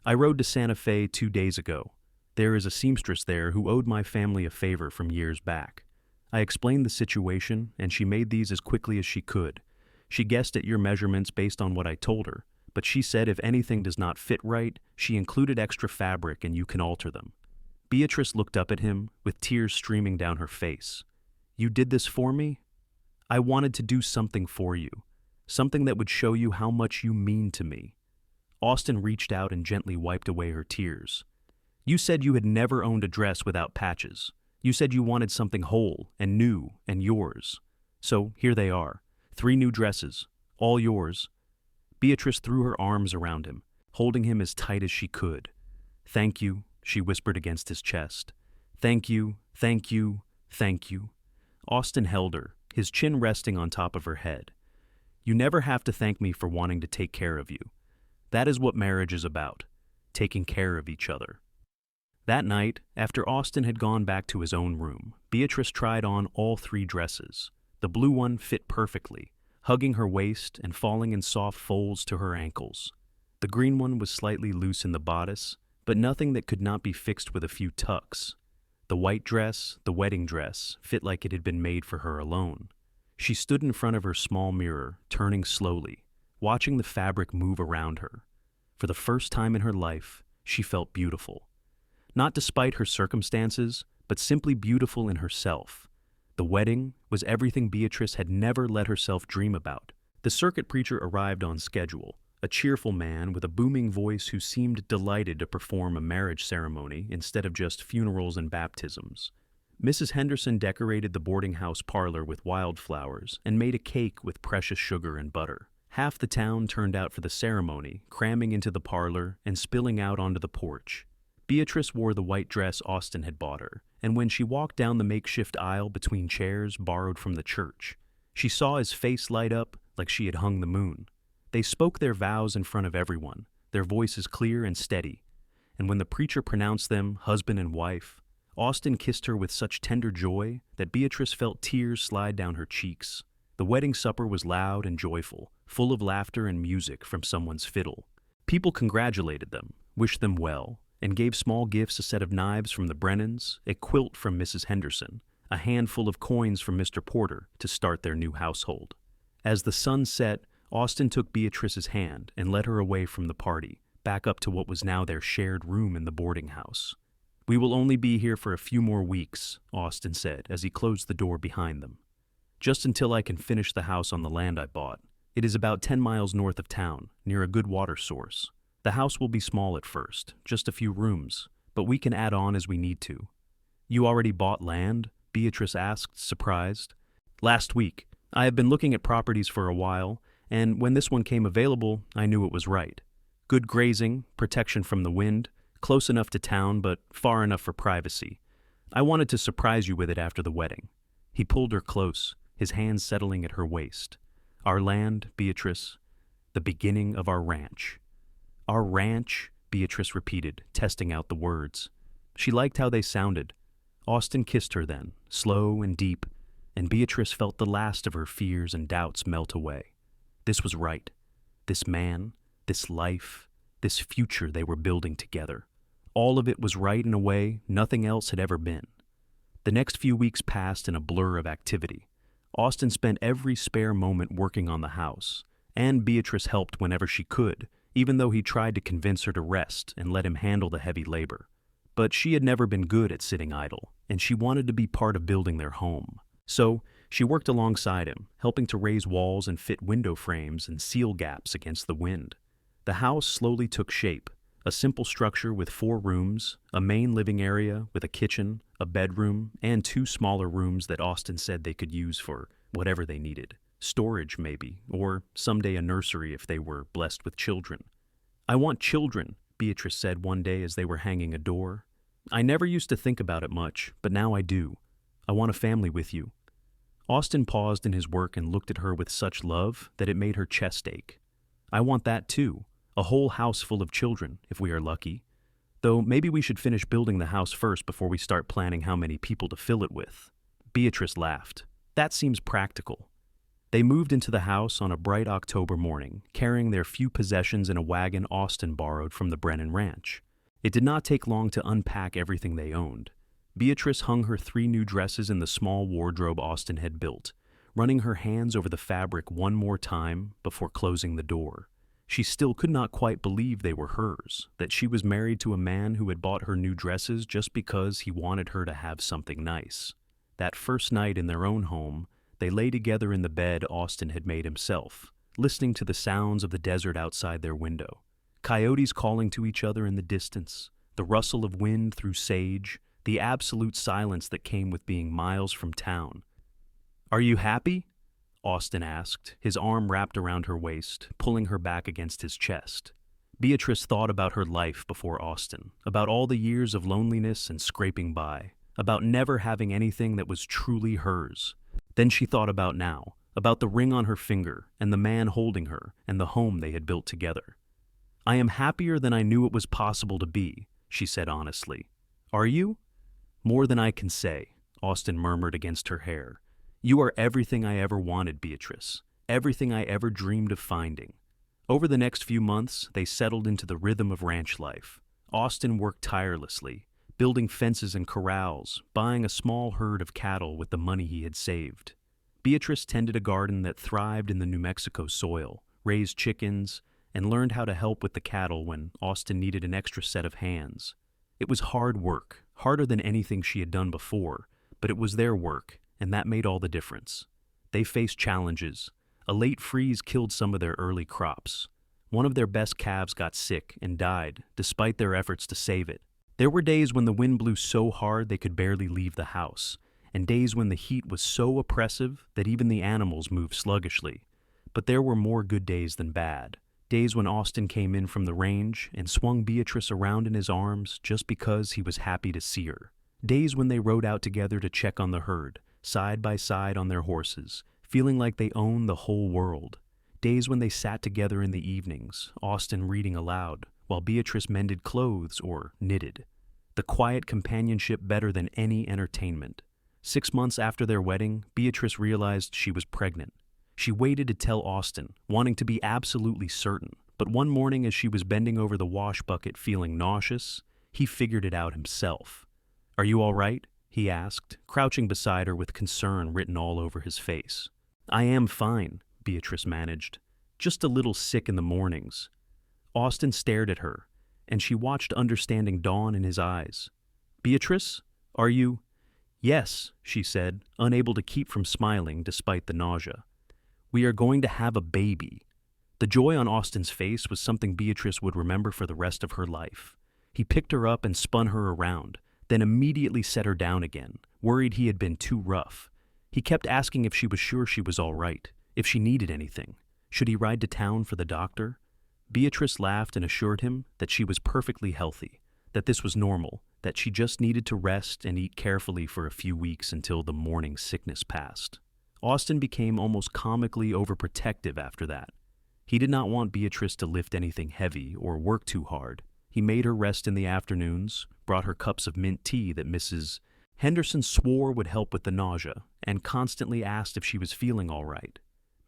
I rode to Santa Fe 2 days ago. There is a seamstress there who owed my family a favor from years back. I explained the situation, and she made these as quickly as she could. She guessed at your measurements based on what I told her, but she said if anything does not fit right, she included extra fabric and you can alter them." Beatrice looked up at him, with tears streaming down her face. "You did this for me? I wanted to do something for you, something that would show you how much you mean to me." Austin reached out and gently wiped away her tears. "You said you had never owned a dress without patches. You said you wanted something whole and new and yours. So here they are, 3 new dresses, all yours." Beatrice threw her arms around him, holding him as tight as she could. "Thank you," she whispered against his chest. "Thank you, thank you, thank you." Austin held her, his chin resting on top of her head. "You never have to thank me for wanting to take care of you. That is what marriage is about, taking care of each other." That night, after Austin had gone back to his own room, Beatrice tried on all 3 dresses. The blue one fit perfectly, hugging her waist and falling in soft folds to her ankles. The green one was slightly loose in the bodice, but nothing that could not be fixed with a few tucks. The white dress, the wedding dress, fit like it had been made for her alone. She stood in front of her small mirror, turning slowly, watching the fabric move around her. For the first time in her life, she felt beautiful. Not despite her circumstances, but simply beautiful in herself. The wedding was everything Beatrice had never let herself dream about. The circuit preacher arrived on schedule, a cheerful man with a booming voice who seemed delighted to perform a marriage ceremony instead of just funerals and baptisms. Mrs. Henderson decorated the boarding house parlor with wildflowers and made a cake with precious sugar and butter. Half the town turned out for the ceremony, cramming into the parlor and spilling out onto the porch. Beatrice wore the white dress Austin had bought her, and when she walked down the makeshift aisle between chairs borrowed from the church, she saw his face light up like she had hung the moon. They spoke their vows in front of everyone, their voices clear and steady, and when the preacher pronounced them husband and wife, Austin kissed her with such tender joy that Beatrice felt tears slide down her cheeks. The wedding supper was loud and joyful, full of laughter and music from someone's fiddle. People congratulated them, wished them well, and gave small gifts: a set of knives from the Brennans, a quilt from Mrs. Henderson, a handful of coins from Mr. Porter to start their new household. As the sun set, Austin took Beatrice's hand and led her away from the party, back up to what was now their shared room in the boarding house. "We will only be here for a few more weeks," Austin said as he closed the door behind them. "Just until I can finish the house on the land I bought. It is about 10 miles north of town, near a good water source. The house will be small at first, just a few rooms, but we can add on as we need to." "You already bought land?" Beatrice asked, surprised. "Last week. I have been looking at properties for a while, and when this one came available, I knew it was right. Good grazing, protection from the wind, close enough to town but far enough for privacy. I wanted to surprise you with it after the wedding." He pulled her close, his hands settling at her waist. "Our land, Beatrice, the beginning of our ranch." "Our ranch," Beatrice repeated, testing out the words. She liked how they sounded. Austin kissed her then, slow and deep, and Beatrice felt the last of her fears and doubts melt away. This was right. This man, this life, this future they were building together. All of it was right in a way nothing else had ever been. The next few weeks passed in a blur of activity. Austin spent every spare moment working on the house, and Beatrice helped whenever she could, even though he tried to convince her to rest and let him handle the heavy labor. But she had never been good at sitting idle, and she wanted to be part of building their home. So she worked alongside him, helping to raise walls and fit window frames and seal gaps against the wind. The house slowly took shape, a simple structure with 4 rooms, a main living area with a kitchen, a bedroom, and 2 smaller rooms that Austin said they could use for whatever they needed. Storage, maybe, or someday a nursery if they were blessed with children. "I want children," Beatrice said one day as they were hanging a door. "I never used to think about it much, but now I do. I want a family with you." Austin paused in his work and looked at her with such love that it made her chest ache. "I want that too, a whole house full of children, if we are lucky. Though maybe we should finish building the house first before we start planning how many people to fill it with." Beatrice laughed. "That seems practical." They moved into the house on a bright October morning, carrying their few possessions in a wagon Austin borrowed from the Brennan Ranch. It did not take long to unpack everything they owned. Beatrice hung her 3 new dresses in the small wardrobe Austin had built, running her hands over the fabric one more time before closing the door. She still could not quite believe they were hers, that she was married to a man who had bought her new dresses just because he wanted her to have something nice. That first night in their own home, they lay together in the bed Austin had made himself, listening to the sounds of the desert outside their window. Coyotes calling to each other in the distance, the rustle of wind through sage, the absolute silence that came with being miles from town. "Are you happy?" Austin asked, his arm wrapped around her waist, pulling her back against his chest. Beatrice thought about her life before Austin, about all the years of loneliness and scraping by, about never having anything that was truly hers. Then she thought about now, about the ring on her finger, and the man holding her, and the home they had built together. "I am happier than I knew it was possible to be," she said honestly. "Are you?" "More than I can say," Austin murmured against her hair. "You are everything I ever wanted, Beatrice, everything I ever dreamed of finding." Over the next few months, they settled into the rhythm of ranch life. Austin worked tirelessly, building fences and corrals, buying a small herd of cattle with the money he had saved. Beatrice tended a garden that thrived in the New Mexico soil, raised chickens, and learned how to help with the cattle when Austin needed an extra set of hands. It was hard work, harder than anything she had done before, but it was their work, and that made all the difference. They faced challenges. A late freeze killed some of their early crops. One of their best calves got sick and died, despite their efforts to save it. There were days when the wind blew so hard they could barely leave the house, and days when the heat was so oppressive that even the animals moved sluggishly. But there were more good days than bad. Days when Austin came in from the range and swung Beatrice around in his arms just because he was happy to see her. Days when they rode out together to check on the herd, side by side on their horses, feeling like they owned the whole world. Days when they sat together in the evenings, Austin reading aloud, while Beatrice mended clothes or knitted. The quiet companionship better than any entertainment. 6 months after their wedding, Beatrice realized she was pregnant. She waited to tell Austin, wanting to be absolutely certain, but one morning as she was bending over the wash bucket feeling nauseous, he figured it out himself. "Are you all right?" he asked, crouching beside her with concern written all over his face. "I am fine," Beatrice managed. "Just a little sick in the mornings." Austin stared at her, and she watched understanding dawn in his eyes. "Beatrice, are you—" "Yes," she said, unable to keep from smiling despite the nausea. "We are going to have a baby." The joy on Austin's face was something Beatrice would remember for the rest of her life. He picked her up and spun her around, then immediately set her down again, worried he had been too rough. He kept asking if she was sure she was all right, if she needed anything. Should he ride to town for the doctor? Beatrice laughed and assured him that she was perfectly healthy, that this was normal, that she just needed to rest and eat carefully for a few weeks until the morning sickness passed. Austin became almost comically overprotective after that. He did not want Beatrice to lift anything heavy or work too hard. He made her rest in the afternoons, brought her cups of mint tea that Mrs. Henderson swore would help with the nausea, and constantly asked if she was feeling all right.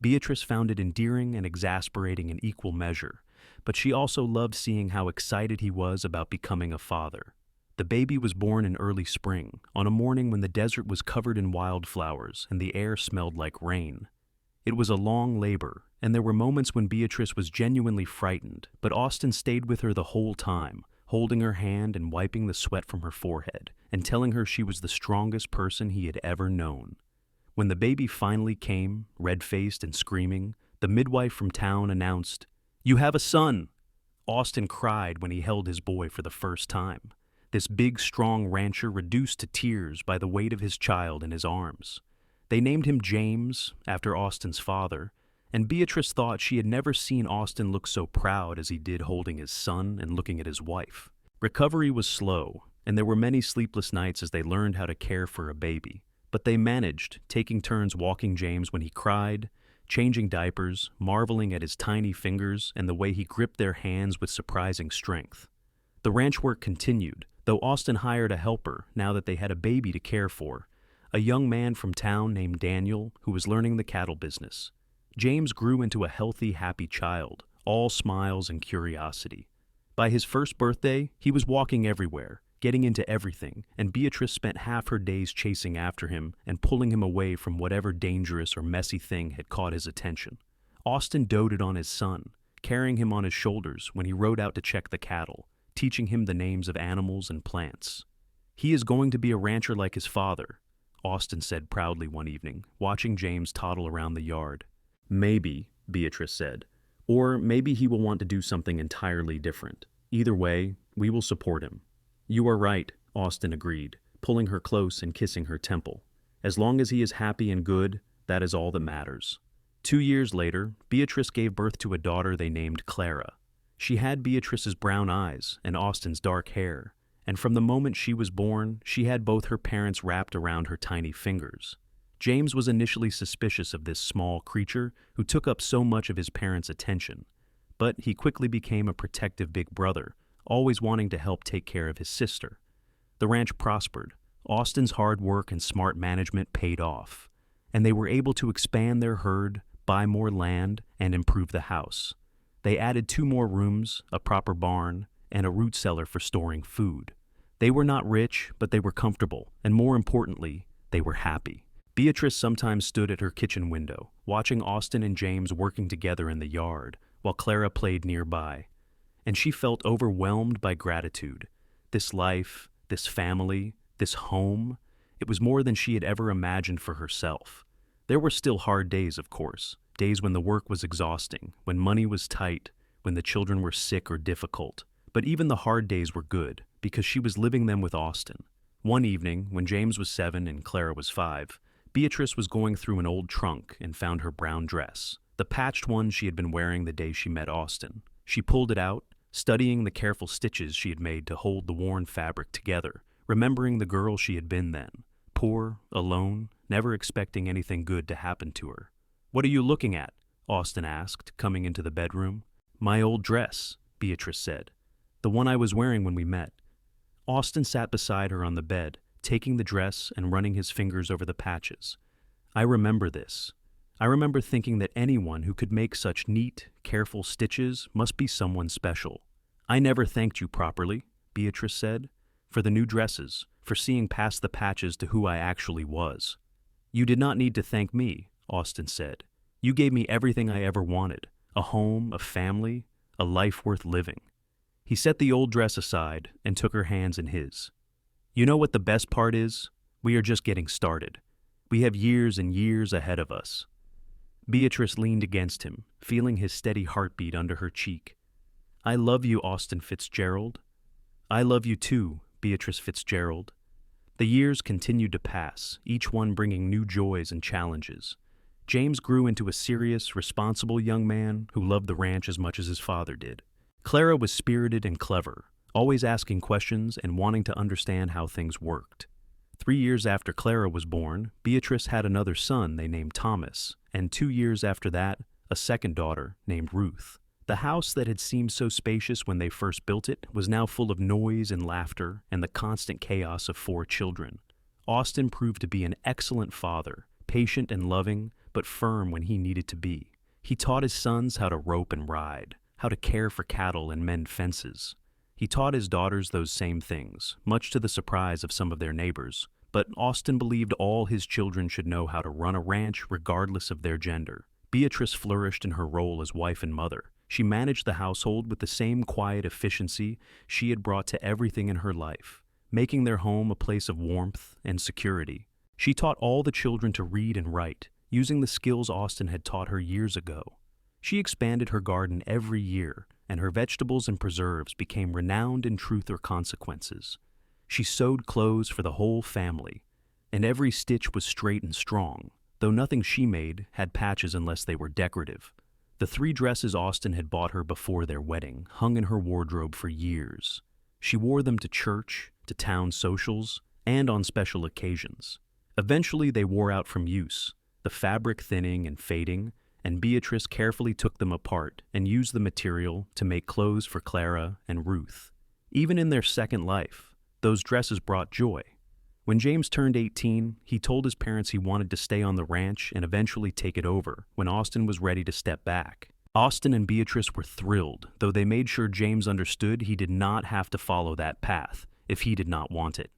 Beatrice found it endearing and exasperating in equal measure, but she also loved seeing how excited he was about becoming a father. The baby was born in early spring, on a morning when the desert was covered in wildflowers and the air smelled like rain. It was a long labor, and there were moments when Beatrice was genuinely frightened, but Austin stayed with her the whole time, holding her hand and wiping the sweat from her forehead, and telling her she was the strongest person he had ever known. When the baby finally came, red-faced and screaming, the midwife from town announced, "You have a son!" Austin cried when he held his boy for the first time. This big, strong rancher reduced to tears by the weight of his child in his arms. They named him James, after Austin's father, and Beatrice thought she had never seen Austin look so proud as he did holding his son and looking at his wife. Recovery was slow, and there were many sleepless nights as they learned how to care for a baby. But they managed, taking turns walking James when he cried, changing diapers, marveling at his tiny fingers and the way he gripped their hands with surprising strength. The ranch work continued, though Austin hired a helper now that they had a baby to care for, a young man from town named Daniel who was learning the cattle business. James grew into a healthy, happy child, all smiles and curiosity. By his first birthday, he was walking everywhere, getting into everything, and Beatrice spent half her days chasing after him and pulling him away from whatever dangerous or messy thing had caught his attention. Austin doted on his son, carrying him on his shoulders when he rode out to check the cattle, teaching him the names of animals and plants. "He is going to be a rancher like his father," Austin said proudly one evening, watching James toddle around the yard. "Maybe," Beatrice said, "or maybe he will want to do something entirely different. Either way, we will support him." "You are right," Austin agreed, pulling her close and kissing her temple. "As long as he is happy and good, that is all that matters. 2 years later, Beatrice gave birth to a daughter they named Clara. She had Beatrice's brown eyes and Austin's dark hair, and from the moment she was born, she had both her parents wrapped around her tiny fingers. James was initially suspicious of this small creature who took up so much of his parents' attention, but he quickly became a protective big brother, always wanting to help take care of his sister. The ranch prospered. Austin's hard work and smart management paid off, and they were able to expand their herd, buy more land, and improve the house. They added 2 more rooms, a proper barn, and a root cellar for storing food. They were not rich, but they were comfortable, and more importantly, they were happy. Beatrice sometimes stood at her kitchen window, watching Austin and James working together in the yard, while Clara played nearby. And she felt overwhelmed by gratitude. This life, this family, this home, it was more than she had ever imagined for herself. There were still hard days, of course, days when the work was exhausting, when money was tight, when the children were sick or difficult. But even the hard days were good, because she was living them with Austin. One evening, when James was 7 and Clara was 5, Beatrice was going through an old trunk and found her brown dress, the patched one she had been wearing the day she met Austin. She pulled it out, studying the careful stitches she had made to hold the worn fabric together, remembering the girl she had been then, poor, alone, never expecting anything good to happen to her. "What are you looking at?" Austin asked, coming into the bedroom. "My old dress," Beatrice said. "The one I was wearing when we met." Austin sat beside her on the bed, taking the dress and running his fingers over the patches. "I remember this. I remember thinking that anyone who could make such neat, careful stitches must be someone special. I never thanked you properly," Beatrice said, "for the new dresses, for seeing past the patches to who I actually was." "You did not need to thank me," Austin said. "You gave me everything I ever wanted, a home, a family, a life worth living." He set the old dress aside and took her hands in his. "You know what the best part is? We are just getting started. We have years and years ahead of us." Beatrice leaned against him, feeling his steady heartbeat under her cheek. "I love you, Austin Fitzgerald." "I love you too, Beatrice Fitzgerald." The years continued to pass, each one bringing new joys and challenges. James grew into a serious, responsible young man who loved the ranch as much as his father did. Clara was spirited and clever, always asking questions and wanting to understand how things worked. 3 years after Clara was born, Beatrice had another son they named Thomas, and 2 years after that, a second daughter named Ruth. The house that had seemed so spacious when they first built it was now full of noise and laughter and the constant chaos of 4 children. Austin proved to be an excellent father, patient and loving, but firm when he needed to be. He taught his sons how to rope and ride, how to care for cattle and mend fences. He taught his daughters those same things, much to the surprise of some of their neighbors, but Austin believed all his children should know how to run a ranch regardless of their gender. Beatrice flourished in her role as wife and mother. She managed the household with the same quiet efficiency she had brought to everything in her life, making their home a place of warmth and security. She taught all the children to read and write, using the skills Austin had taught her years ago. She expanded her garden every year, and her vegetables and preserves became renowned in truth or consequences. She sewed clothes for the whole family, and every stitch was straight and strong, though nothing she made had patches unless they were decorative. The 3 dresses Austin had bought her before their wedding hung in her wardrobe for years. She wore them to church, to town socials, and on special occasions. Eventually they wore out from use, the fabric thinning and fading, and Beatrice carefully took them apart and used the material to make clothes for Clara and Ruth. Even in their second life, those dresses brought joy. When James turned 18, he told his parents he wanted to stay on the ranch and eventually take it over when Austin was ready to step back. Austin and Beatrice were thrilled, though they made sure James understood he did not have to follow that path if he did not want it.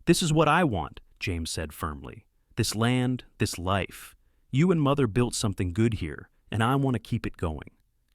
"This is what I want," James said firmly. "This land, this life. You and Mother built something good here, and I want to keep it going."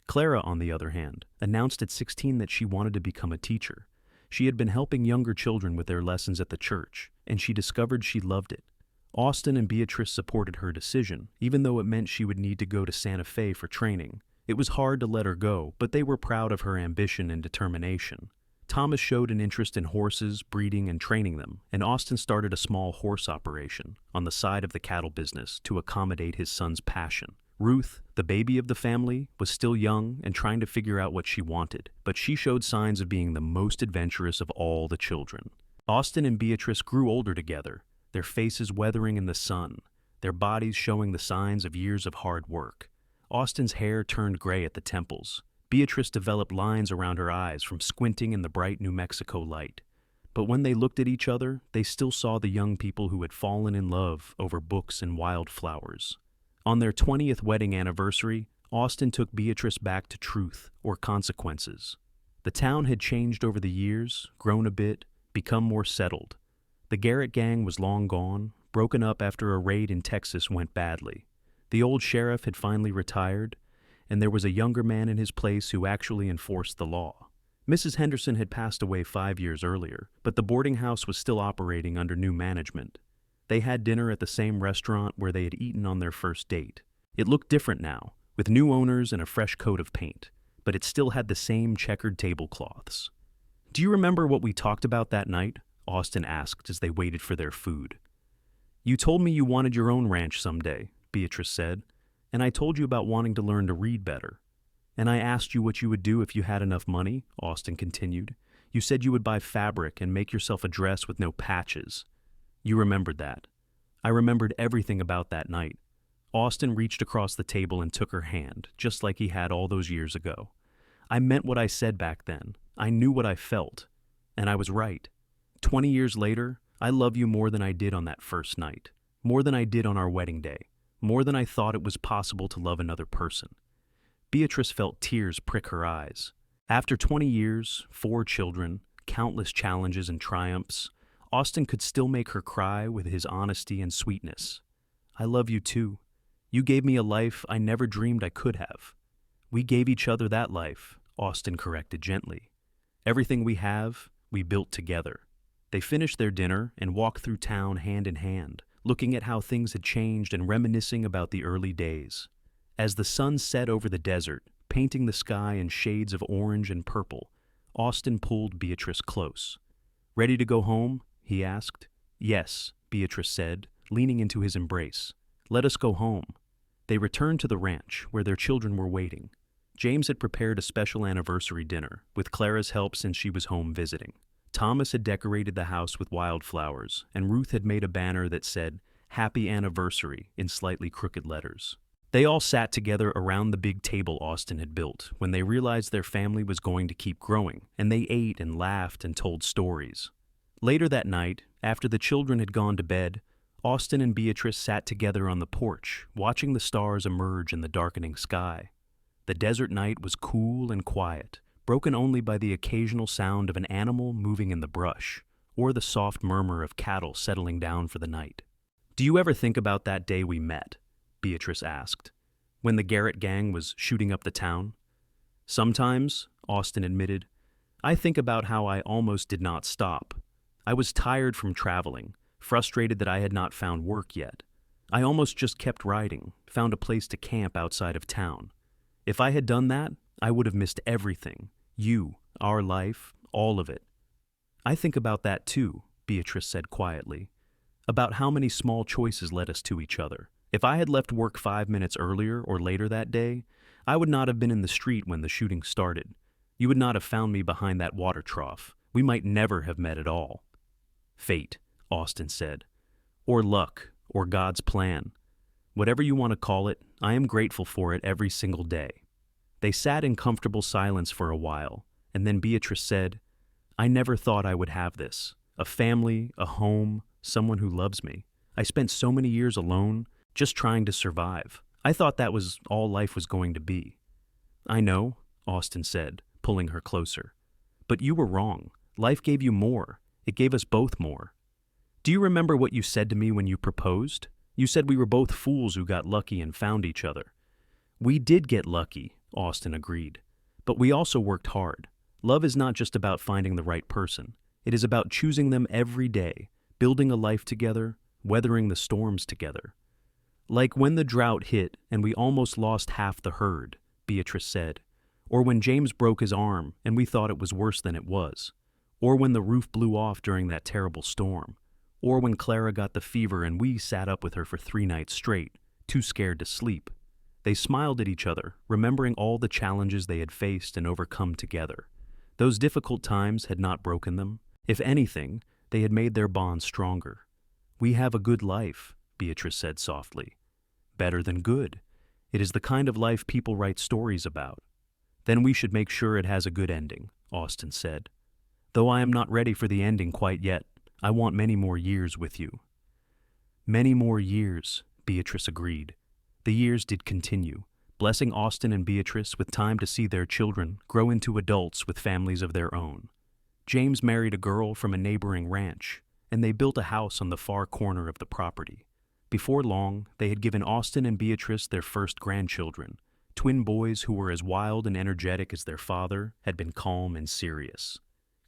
Clara, on the other hand, announced at 16 that she wanted to become a teacher. She had been helping younger children with their lessons at the church, and she discovered she loved it. Austin and Beatrice supported her decision, even though it meant she would need to go to Santa Fe for training. It was hard to let her go, but they were proud of her ambition and determination. Thomas showed an interest in horses, breeding, and training them, and Austin started a small horse operation on the side of the cattle business to accommodate his son's passion. Ruth, the baby of the family, was still young and trying to figure out what she wanted, but she showed signs of being the most adventurous of all the children. Austin and Beatrice grew older together, their faces weathering in the sun, their bodies showing the signs of years of hard work. Austin's hair turned gray at the temples. Beatrice developed lines around her eyes from squinting in the bright New Mexico light. But when they looked at each other, they still saw the young people who had fallen in love over books and wildflowers. On their 20th wedding anniversary, Austin took Beatrice back to truth or consequences. The town had changed over the years, grown a bit, become more settled. The Garrett gang was long gone, broken up after a raid in Texas went badly. The old sheriff had finally retired, and there was a younger man in his place who actually enforced the law. Mrs. Henderson had passed away 5 years earlier, but the boarding house was still operating under new management. They had dinner at the same restaurant where they had eaten on their first date. It looked different now, with new owners and a fresh coat of paint, but it still had the same checkered tablecloths. "Do you remember what we talked about that night?" Austin asked as they waited for their food. "You told me you wanted your own ranch someday," Beatrice said, "and I told you about wanting to learn to read better. And I asked you what you would do if you had enough money," Austin continued. "You said you would buy fabric and make yourself a dress with no patches. You remembered that. I remembered everything about that night." Austin reached across the table and took her hand, just like he had all those years ago. "I meant what I said back then. I knew what I felt. And I was right. 20 years later, I love you more than I did on that first night, more than I did on our wedding day, more than I thought it was possible to love another person." Beatrice felt tears prick her eyes. After 20 years, 4 children, countless challenges and triumphs, Austin could still make her cry with his honesty and sweetness. "I love you too. You gave me a life I never dreamed I could have." "We gave each other that life," Austin corrected gently. "Everything we have, we built together." They finished their dinner and walked through town hand in hand, looking at how things had changed and reminiscing about the early days. As the sun set over the desert, painting the sky in shades of orange and purple, Austin pulled Beatrice close. "Ready to go home?" he asked. "Yes," Beatrice said, leaning into his embrace. "Let us go home." They returned to the ranch, where their children were waiting. James had prepared a special anniversary dinner, with Clara's help since she was home visiting. Thomas had decorated the house with wildflowers, and Ruth had made a banner that said, "Happy Anniversary," in slightly crooked letters. They all sat together around the big table Austin had built when they realized their family was going to keep growing, and they ate and laughed and told stories. Later that night, after the children had gone to bed, Austin and Beatrice sat together on the porch, watching the stars emerge in the darkening sky. The desert night was cool and quiet, broken only by the occasional sound of an animal moving in the brush, or the soft murmur of cattle settling down for the night. "Do you ever think about that day we met?" Beatrice asked, "when the Garrett gang was shooting up the town?" "Sometimes," Austin admitted. "I think about how I almost did not stop. I was tired from traveling, frustrated that I had not found work yet. I almost just kept riding, found a place to camp outside of town. If I had done that, I would have missed everything. You, our life, all of it." "I think about that too," Beatrice said quietly. "About how many small choices led us to each other. If I had left work 5 minutes earlier or later that day, I would not have been in the street when the shooting started. You would not have found me behind that water trough. We might never have met at all." "Fate," Austin said. "Or luck, or God's plan. Whatever you want to call it, I am grateful for it every single day." They sat in comfortable silence for a while, and then Beatrice said, "I never thought I would have this. A family, a home, someone who loves me. I spent so many years alone, just trying to survive. I thought that was all life was going to be." "I know," Austin said, pulling her closer. "But you were wrong. Life gave you more. It gave us both more. Do you remember what you said to me when you proposed? You said we were both fools who got lucky and found each other." "We did get lucky," Austin agreed. "But we also worked hard. Love is not just about finding the right person. It is about choosing them every day, building a life together, weathering the storms together." "Like when the drought hit and we almost lost half the herd," Beatrice said. "Or when James broke his arm and we thought it was worse than it was. or when the roof blew off during that terrible storm, or when Clara got the fever and we sat up with her for 3 nights straight, too scared to sleep. They smiled at each other, remembering all the challenges they had faced and overcome together. Those difficult times had not broken them. If anything, they had made their bond stronger. "We have a good life," Beatrice said softly. "Better than good. It is the kind of life people write stories about." "Then we should make sure it has a good ending," Austin said. "Though I am not ready for the ending quite yet. I want many more years with you." "Many more years," Beatrice agreed. The years did continue, blessing Austin and Beatrice with time to see their children grow into adults with families of their own. James married a girl from a neighboring ranch, and they built a house on the far corner of the property. Before long, they had given Austin and Beatrice their first grandchildren, twin boys who were as wild and energetic as their father had been calm and serious.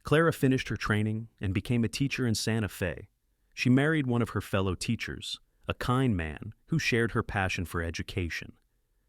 Clara finished her training and became a teacher in Santa Fe. She married one of her fellow teachers, a kind man who shared her passion for education.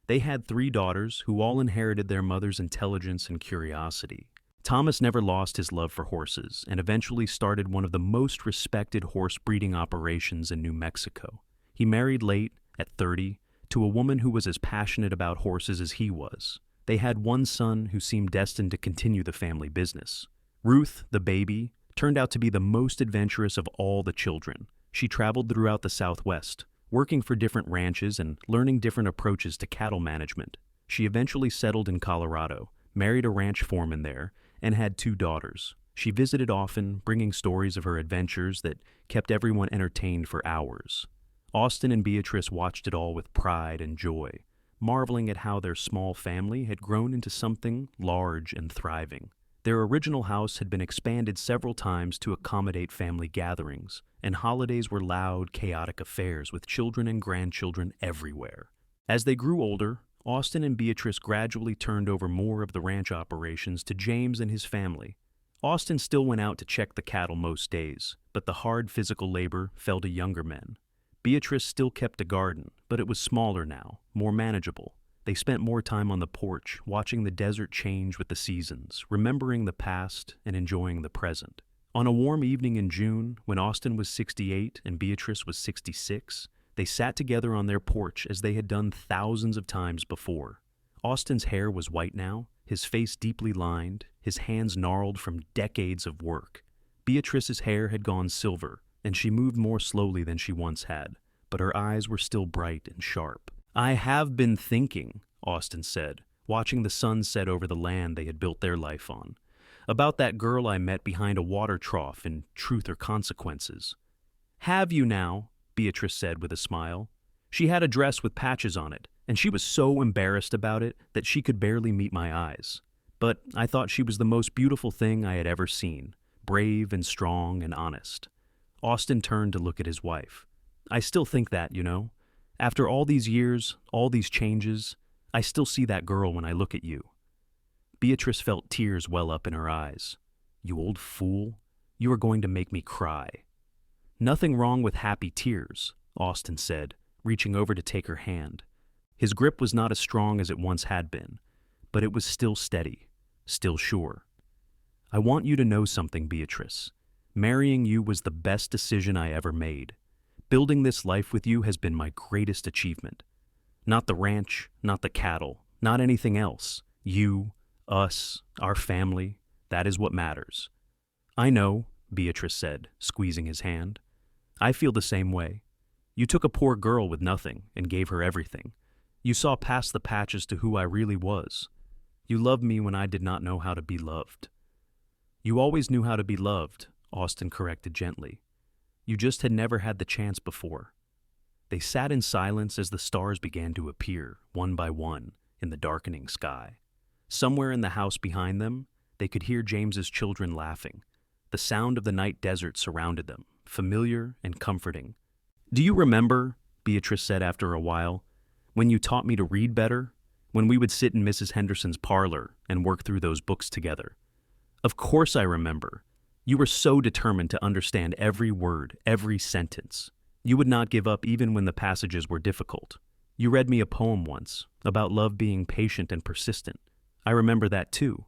They had 3 daughters who all inherited their mother's intelligence and curiosity. Thomas never lost his love for horses and eventually started one of the most respected horse breeding operations in New Mexico. He married late, at 30, to a woman who was as passionate about horses as he was. They had one son who seemed destined to continue the family business. Ruth, the baby, turned out to be the most adventurous of all the children. She traveled throughout the Southwest, working for different ranches and learning different approaches to cattle management. She eventually settled in Colorado, married a ranch foreman there, and had 2 daughters. She visited often, bringing stories of her adventures that kept everyone entertained for hours. Austin and Beatrice watched it all with pride and joy, marveling at how their small family had grown into something large and thriving. Their original house had been expanded several times to accommodate family gatherings, and holidays were loud, chaotic affairs with children and grandchildren everywhere. As they grew older, Austin and Beatrice gradually turned over more of the ranch operations to James and his family. Austin still went out to check the cattle most days, but the hard physical labor fell to younger men. Beatrice still kept a garden, but it was smaller now, more manageable. They spent more time on the porch, watching the desert change with the seasons, remembering the past and enjoying the present. On a warm evening in June, when Austin was 68 and Beatrice was 66, they sat together on their porch as they had done thousands of times before. Austin's hair was white now, his face deeply lined, his hands gnarled from decades of work. Beatrice's hair had gone silver, and she moved more slowly than she once had, but her eyes were still bright and sharp. "I have been thinking," Austin said, watching the sun set over the land they had built their life on, "about that girl I met behind a water trough in Truth or Consequences." "Have you now?" Beatrice said with a smile. "She had a dress with patches on it, and she was so embarrassed about it that she could barely meet my eyes. But I thought she was the most beautiful thing I had ever seen, brave and strong and honest." Austin turned to look at his wife. "I still think that, you know. After all these years, all these changes, I still see that girl when I look at you." Beatrice felt tears well up in her eyes. "You old fool, you are going to make me cry." "Nothing wrong with happy tears," Austin said, reaching over to take her hand. His grip was not as strong as it once had been, but it was still steady, still sure. "I want you to know something, Beatrice. Marrying you was the best decision I ever made. Building this life with you has been my greatest achievement. Not the ranch, not the cattle, not anything else. You, us, our family, that is what matters." "I know," Beatrice said, squeezing his hand. "I feel the same way. You took a poor girl with nothing and gave her everything. You saw past the patches to who I really was. You loved me when I did not know how to be loved." "You always knew how to be loved," Austin corrected gently. "You just had never had the chance before." They sat in silence as the stars began to appear, one by one, in the darkening sky. Somewhere in the house behind them, they could hear James's children laughing. The sound of the night desert surrounded them, familiar and comforting. "Do you remember," Beatrice said after a while, "when you taught me to read better? When we would sit in Mrs. Henderson's parlor and work through those books together?" "Of course I remember. You were so determined to understand every word, every sentence. You would not give up even when the passages were difficult. You read me a poem once, about love being patient and persistent. I remember that too.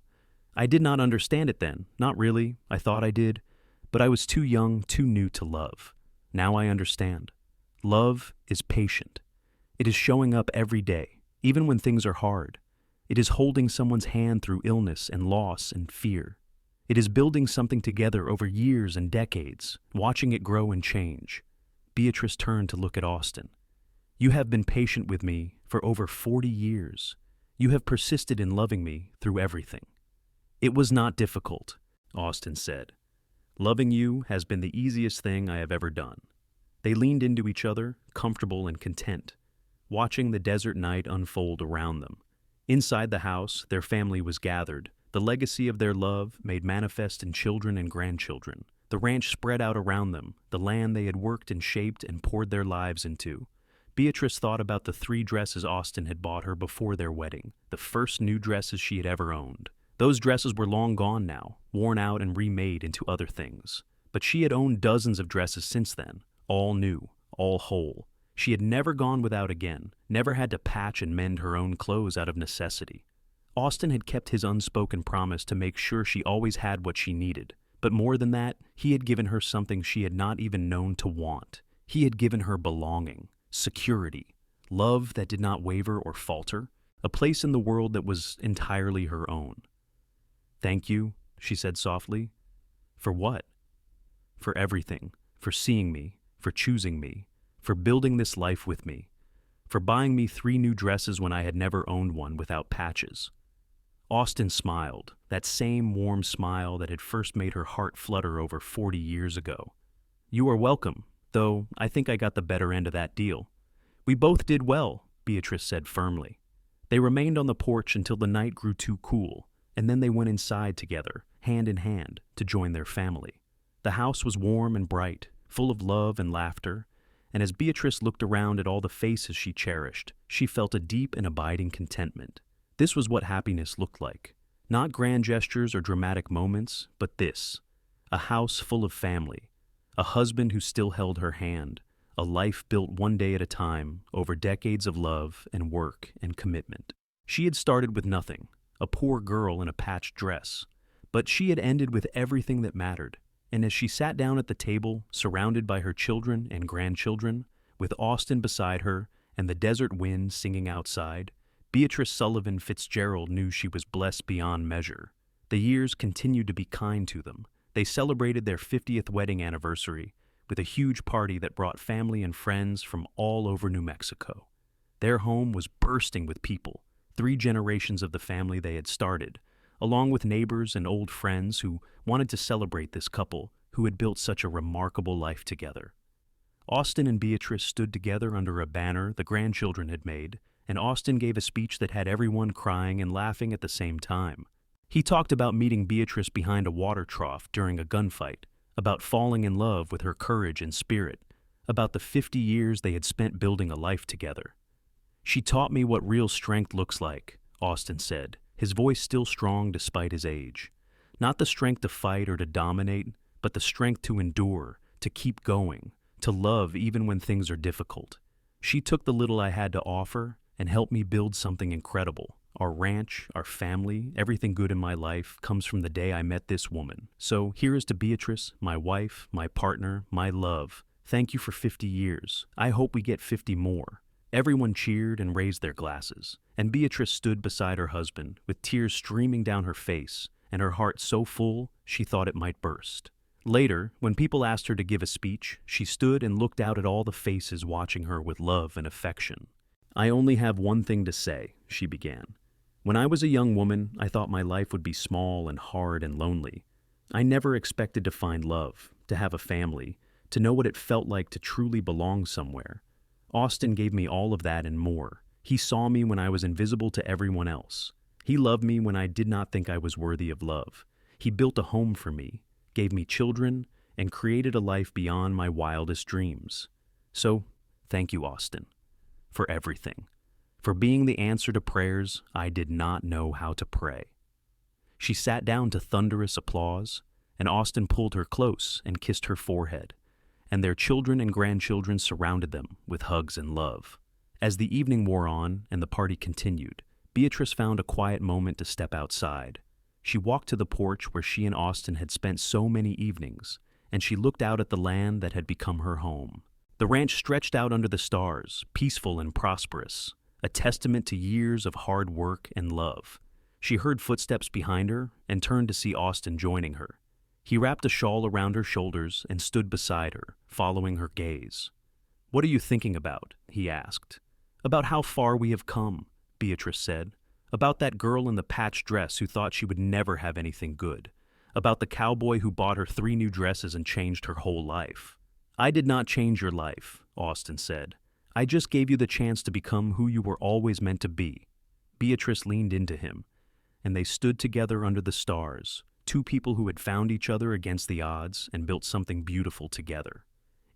I did not understand it then, not really, I thought I did, but I was too young, too new to love. Now I understand. Love is patient. It is showing up every day, even when things are hard. It is holding someone's hand through illness and loss and fear. It is building something together over years and decades, watching it grow and change. Beatrice turned to look at Austin. You have been patient with me for over 40 years. You have persisted in loving me through everything. It was not difficult, Austin said. Loving you has been the easiest thing I have ever done. They leaned into each other, comfortable and content, watching the desert night unfold around them. Inside the house, their family was gathered, the legacy of their love made manifest in children and grandchildren. The ranch spread out around them, the land they had worked and shaped and poured their lives into. Beatrice thought about the 3 dresses Austin had bought her before their wedding, the first new dresses she had ever owned. Those dresses were long gone now, worn out and remade into other things. But she had owned dozens of dresses since then, all new, all whole. She had never gone without again, never had to patch and mend her own clothes out of necessity. Austin had kept his unspoken promise to make sure she always had what she needed. But more than that, he had given her something she had not even known to want. He had given her belonging, security, love that did not waver or falter, a place in the world that was entirely her own. Thank you, she said softly. For what? For everything, for seeing me, for choosing me, for building this life with me, for buying me 3 new dresses when I had never owned one without patches. Austin smiled, that same warm smile that had first made her heart flutter over 40 years ago. You are welcome, though I think I got the better end of that deal. We both did well, Beatrice said firmly. They remained on the porch until the night grew too cool, and then they went inside together, hand in hand, to join their family. The house was warm and bright, full of love and laughter, and as Beatrice looked around at all the faces she cherished, she felt a deep and abiding contentment. This was what happiness looked like. Not grand gestures or dramatic moments, but this. A house full of family. A husband who still held her hand. A life built one day at a time over decades of love and work and commitment. She had started with nothing, a poor girl in a patched dress. But she had ended with everything that mattered. And as she sat down at the table, surrounded by her children and grandchildren, with Austin beside her and the desert wind singing outside, Beatrice Sullivan Fitzgerald knew she was blessed beyond measure. The years continued to be kind to them. They celebrated their 50th wedding anniversary with a huge party that brought family and friends from all over New Mexico. Their home was bursting with people, 3 generations of the family they had started, along with neighbors and old friends who wanted to celebrate this couple who had built such a remarkable life together. Austin and Beatrice stood together under a banner the grandchildren had made, and Austin gave a speech that had everyone crying and laughing at the same time. He talked about meeting Beatrice behind a water trough during a gunfight, about falling in love with her courage and spirit, about the 50 years they had spent building a life together. She taught me what real strength looks like, Austin said, his voice still strong despite his age. Not the strength to fight or to dominate, but the strength to endure, to keep going, to love even when things are difficult. She took the little I had to offer and helped me build something incredible. Our ranch, our family, everything good in my life comes from the day I met this woman. So here is to Beatrice, my wife, my partner, my love. Thank you for 50 years. I hope we get 50 more. Everyone cheered and raised their glasses, and Beatrice stood beside her husband with tears streaming down her face and her heart so full she thought it might burst. Later, when people asked her to give a speech, she stood and looked out at all the faces watching her with love and affection. I only have one thing to say, she began. When I was a young woman, I thought my life would be small and hard and lonely. I never expected to find love, to have a family, to know what it felt like to truly belong somewhere. Austin gave me all of that and more. He saw me when I was invisible to everyone else. He loved me when I did not think I was worthy of love. He built a home for me, gave me children, and created a life beyond my wildest dreams. So, thank you, Austin, for everything, for being the answer to prayers I did not know how to pray. She sat down to thunderous applause, and Austin pulled her close and kissed her forehead, and their children and grandchildren surrounded them with hugs and love. As the evening wore on and the party continued, Beatrice found a quiet moment to step outside. She walked to the porch where she and Austin had spent so many evenings, and she looked out at the land that had become her home. The ranch stretched out under the stars, peaceful and prosperous, a testament to years of hard work and love. She heard footsteps behind her and turned to see Austin joining her. He wrapped a shawl around her shoulders and stood beside her, following her gaze. "What are you thinking about?" he asked. "About how far we have come," Beatrice said. "About that girl in the patched dress who thought she would never have anything good. About the cowboy who bought her 3 new dresses and changed her whole life." "I did not change your life," Austin said. "I just gave you the chance to become who you were always meant to be." Beatrice leaned into him, and they stood together under the stars, 2 people who had found each other against the odds and built something beautiful together.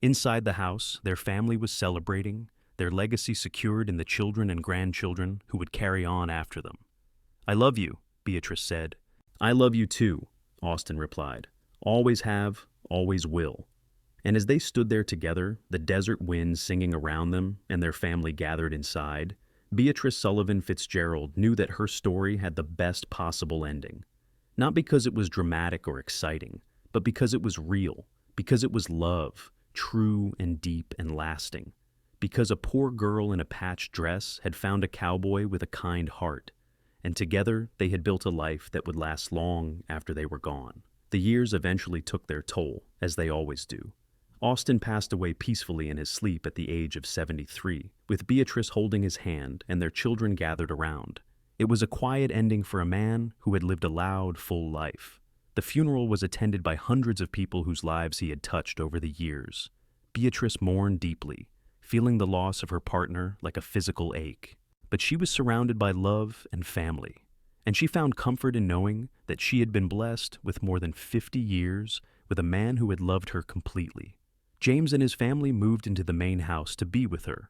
Inside the house, their family was celebrating, their legacy secured in the children and grandchildren who would carry on after them. "I love you," Beatrice said. "I love you too," Austin replied. "Always have, always will." And as they stood there together, the desert wind singing around them and their family gathered inside, Beatrice Sullivan Fitzgerald knew that her story had the best possible ending. Not because it was dramatic or exciting, but because it was real, because it was love, true and deep and lasting. Because a poor girl in a patched dress had found a cowboy with a kind heart, and together they had built a life that would last long after they were gone. The years eventually took their toll, as they always do. Austin passed away peacefully in his sleep at the age of 73, with Beatrice holding his hand and their children gathered around. It was a quiet ending for a man who had lived a loud, full life. The funeral was attended by hundreds of people whose lives he had touched over the years. Beatrice mourned deeply, feeling the loss of her partner like a physical ache. But she was surrounded by love and family, and she found comfort in knowing that she had been blessed with more than 50 years with a man who had loved her completely. James and his family moved into the main house to be with her,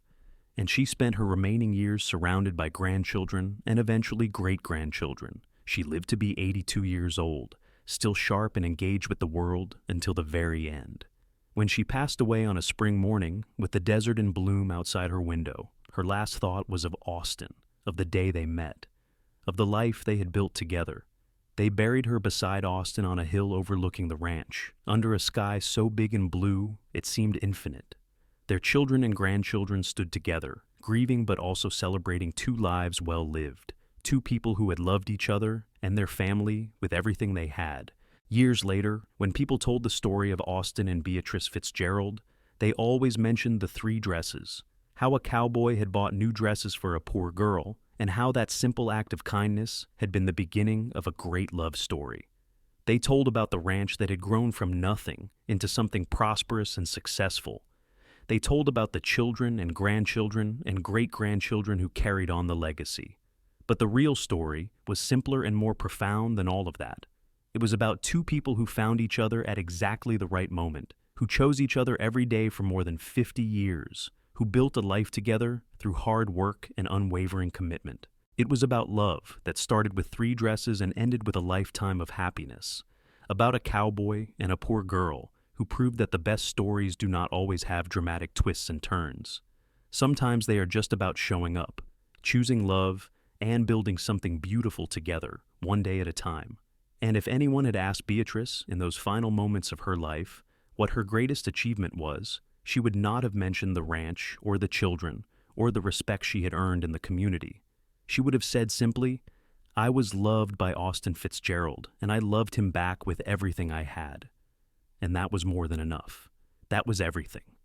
and she spent her remaining years surrounded by grandchildren and eventually great-grandchildren. She lived to be 82 years old, still sharp and engaged with the world until the very end. When she passed away on a spring morning, with the desert in bloom outside her window, her last thought was of Austin, of the day they met, of the life they had built together. They buried her beside Austin on a hill overlooking the ranch, under a sky so big and blue it seemed infinite. Their children and grandchildren stood together, grieving but also celebrating 2 lives well lived, 2 people who had loved each other and their family with everything they had. Years later, when people told the story of Austin and Beatrice Fitzgerald, they always mentioned the 3 dresses, how a cowboy had bought new dresses for a poor girl, and how that simple act of kindness had been the beginning of a great love story. They told about the ranch that had grown from nothing into something prosperous and successful. They told about the children and grandchildren and great-grandchildren who carried on the legacy. But the real story was simpler and more profound than all of that. It was about 2 people who found each other at exactly the right moment, who chose each other every day for more than 50 years, who built a life together through hard work and unwavering commitment. It was about love that started with 3 dresses and ended with a lifetime of happiness. About a cowboy and a poor girl who proved that the best stories do not always have dramatic twists and turns. Sometimes they are just about showing up, choosing love, and building something beautiful together, one day at a time. And if anyone had asked Beatrice in those final moments of her life what her greatest achievement was, she would not have mentioned the ranch or the children or the respect she had earned in the community. She would have said simply, "I was loved by Austin Fitzgerald, and I loved him back with everything I had." And that was more than enough. That was everything.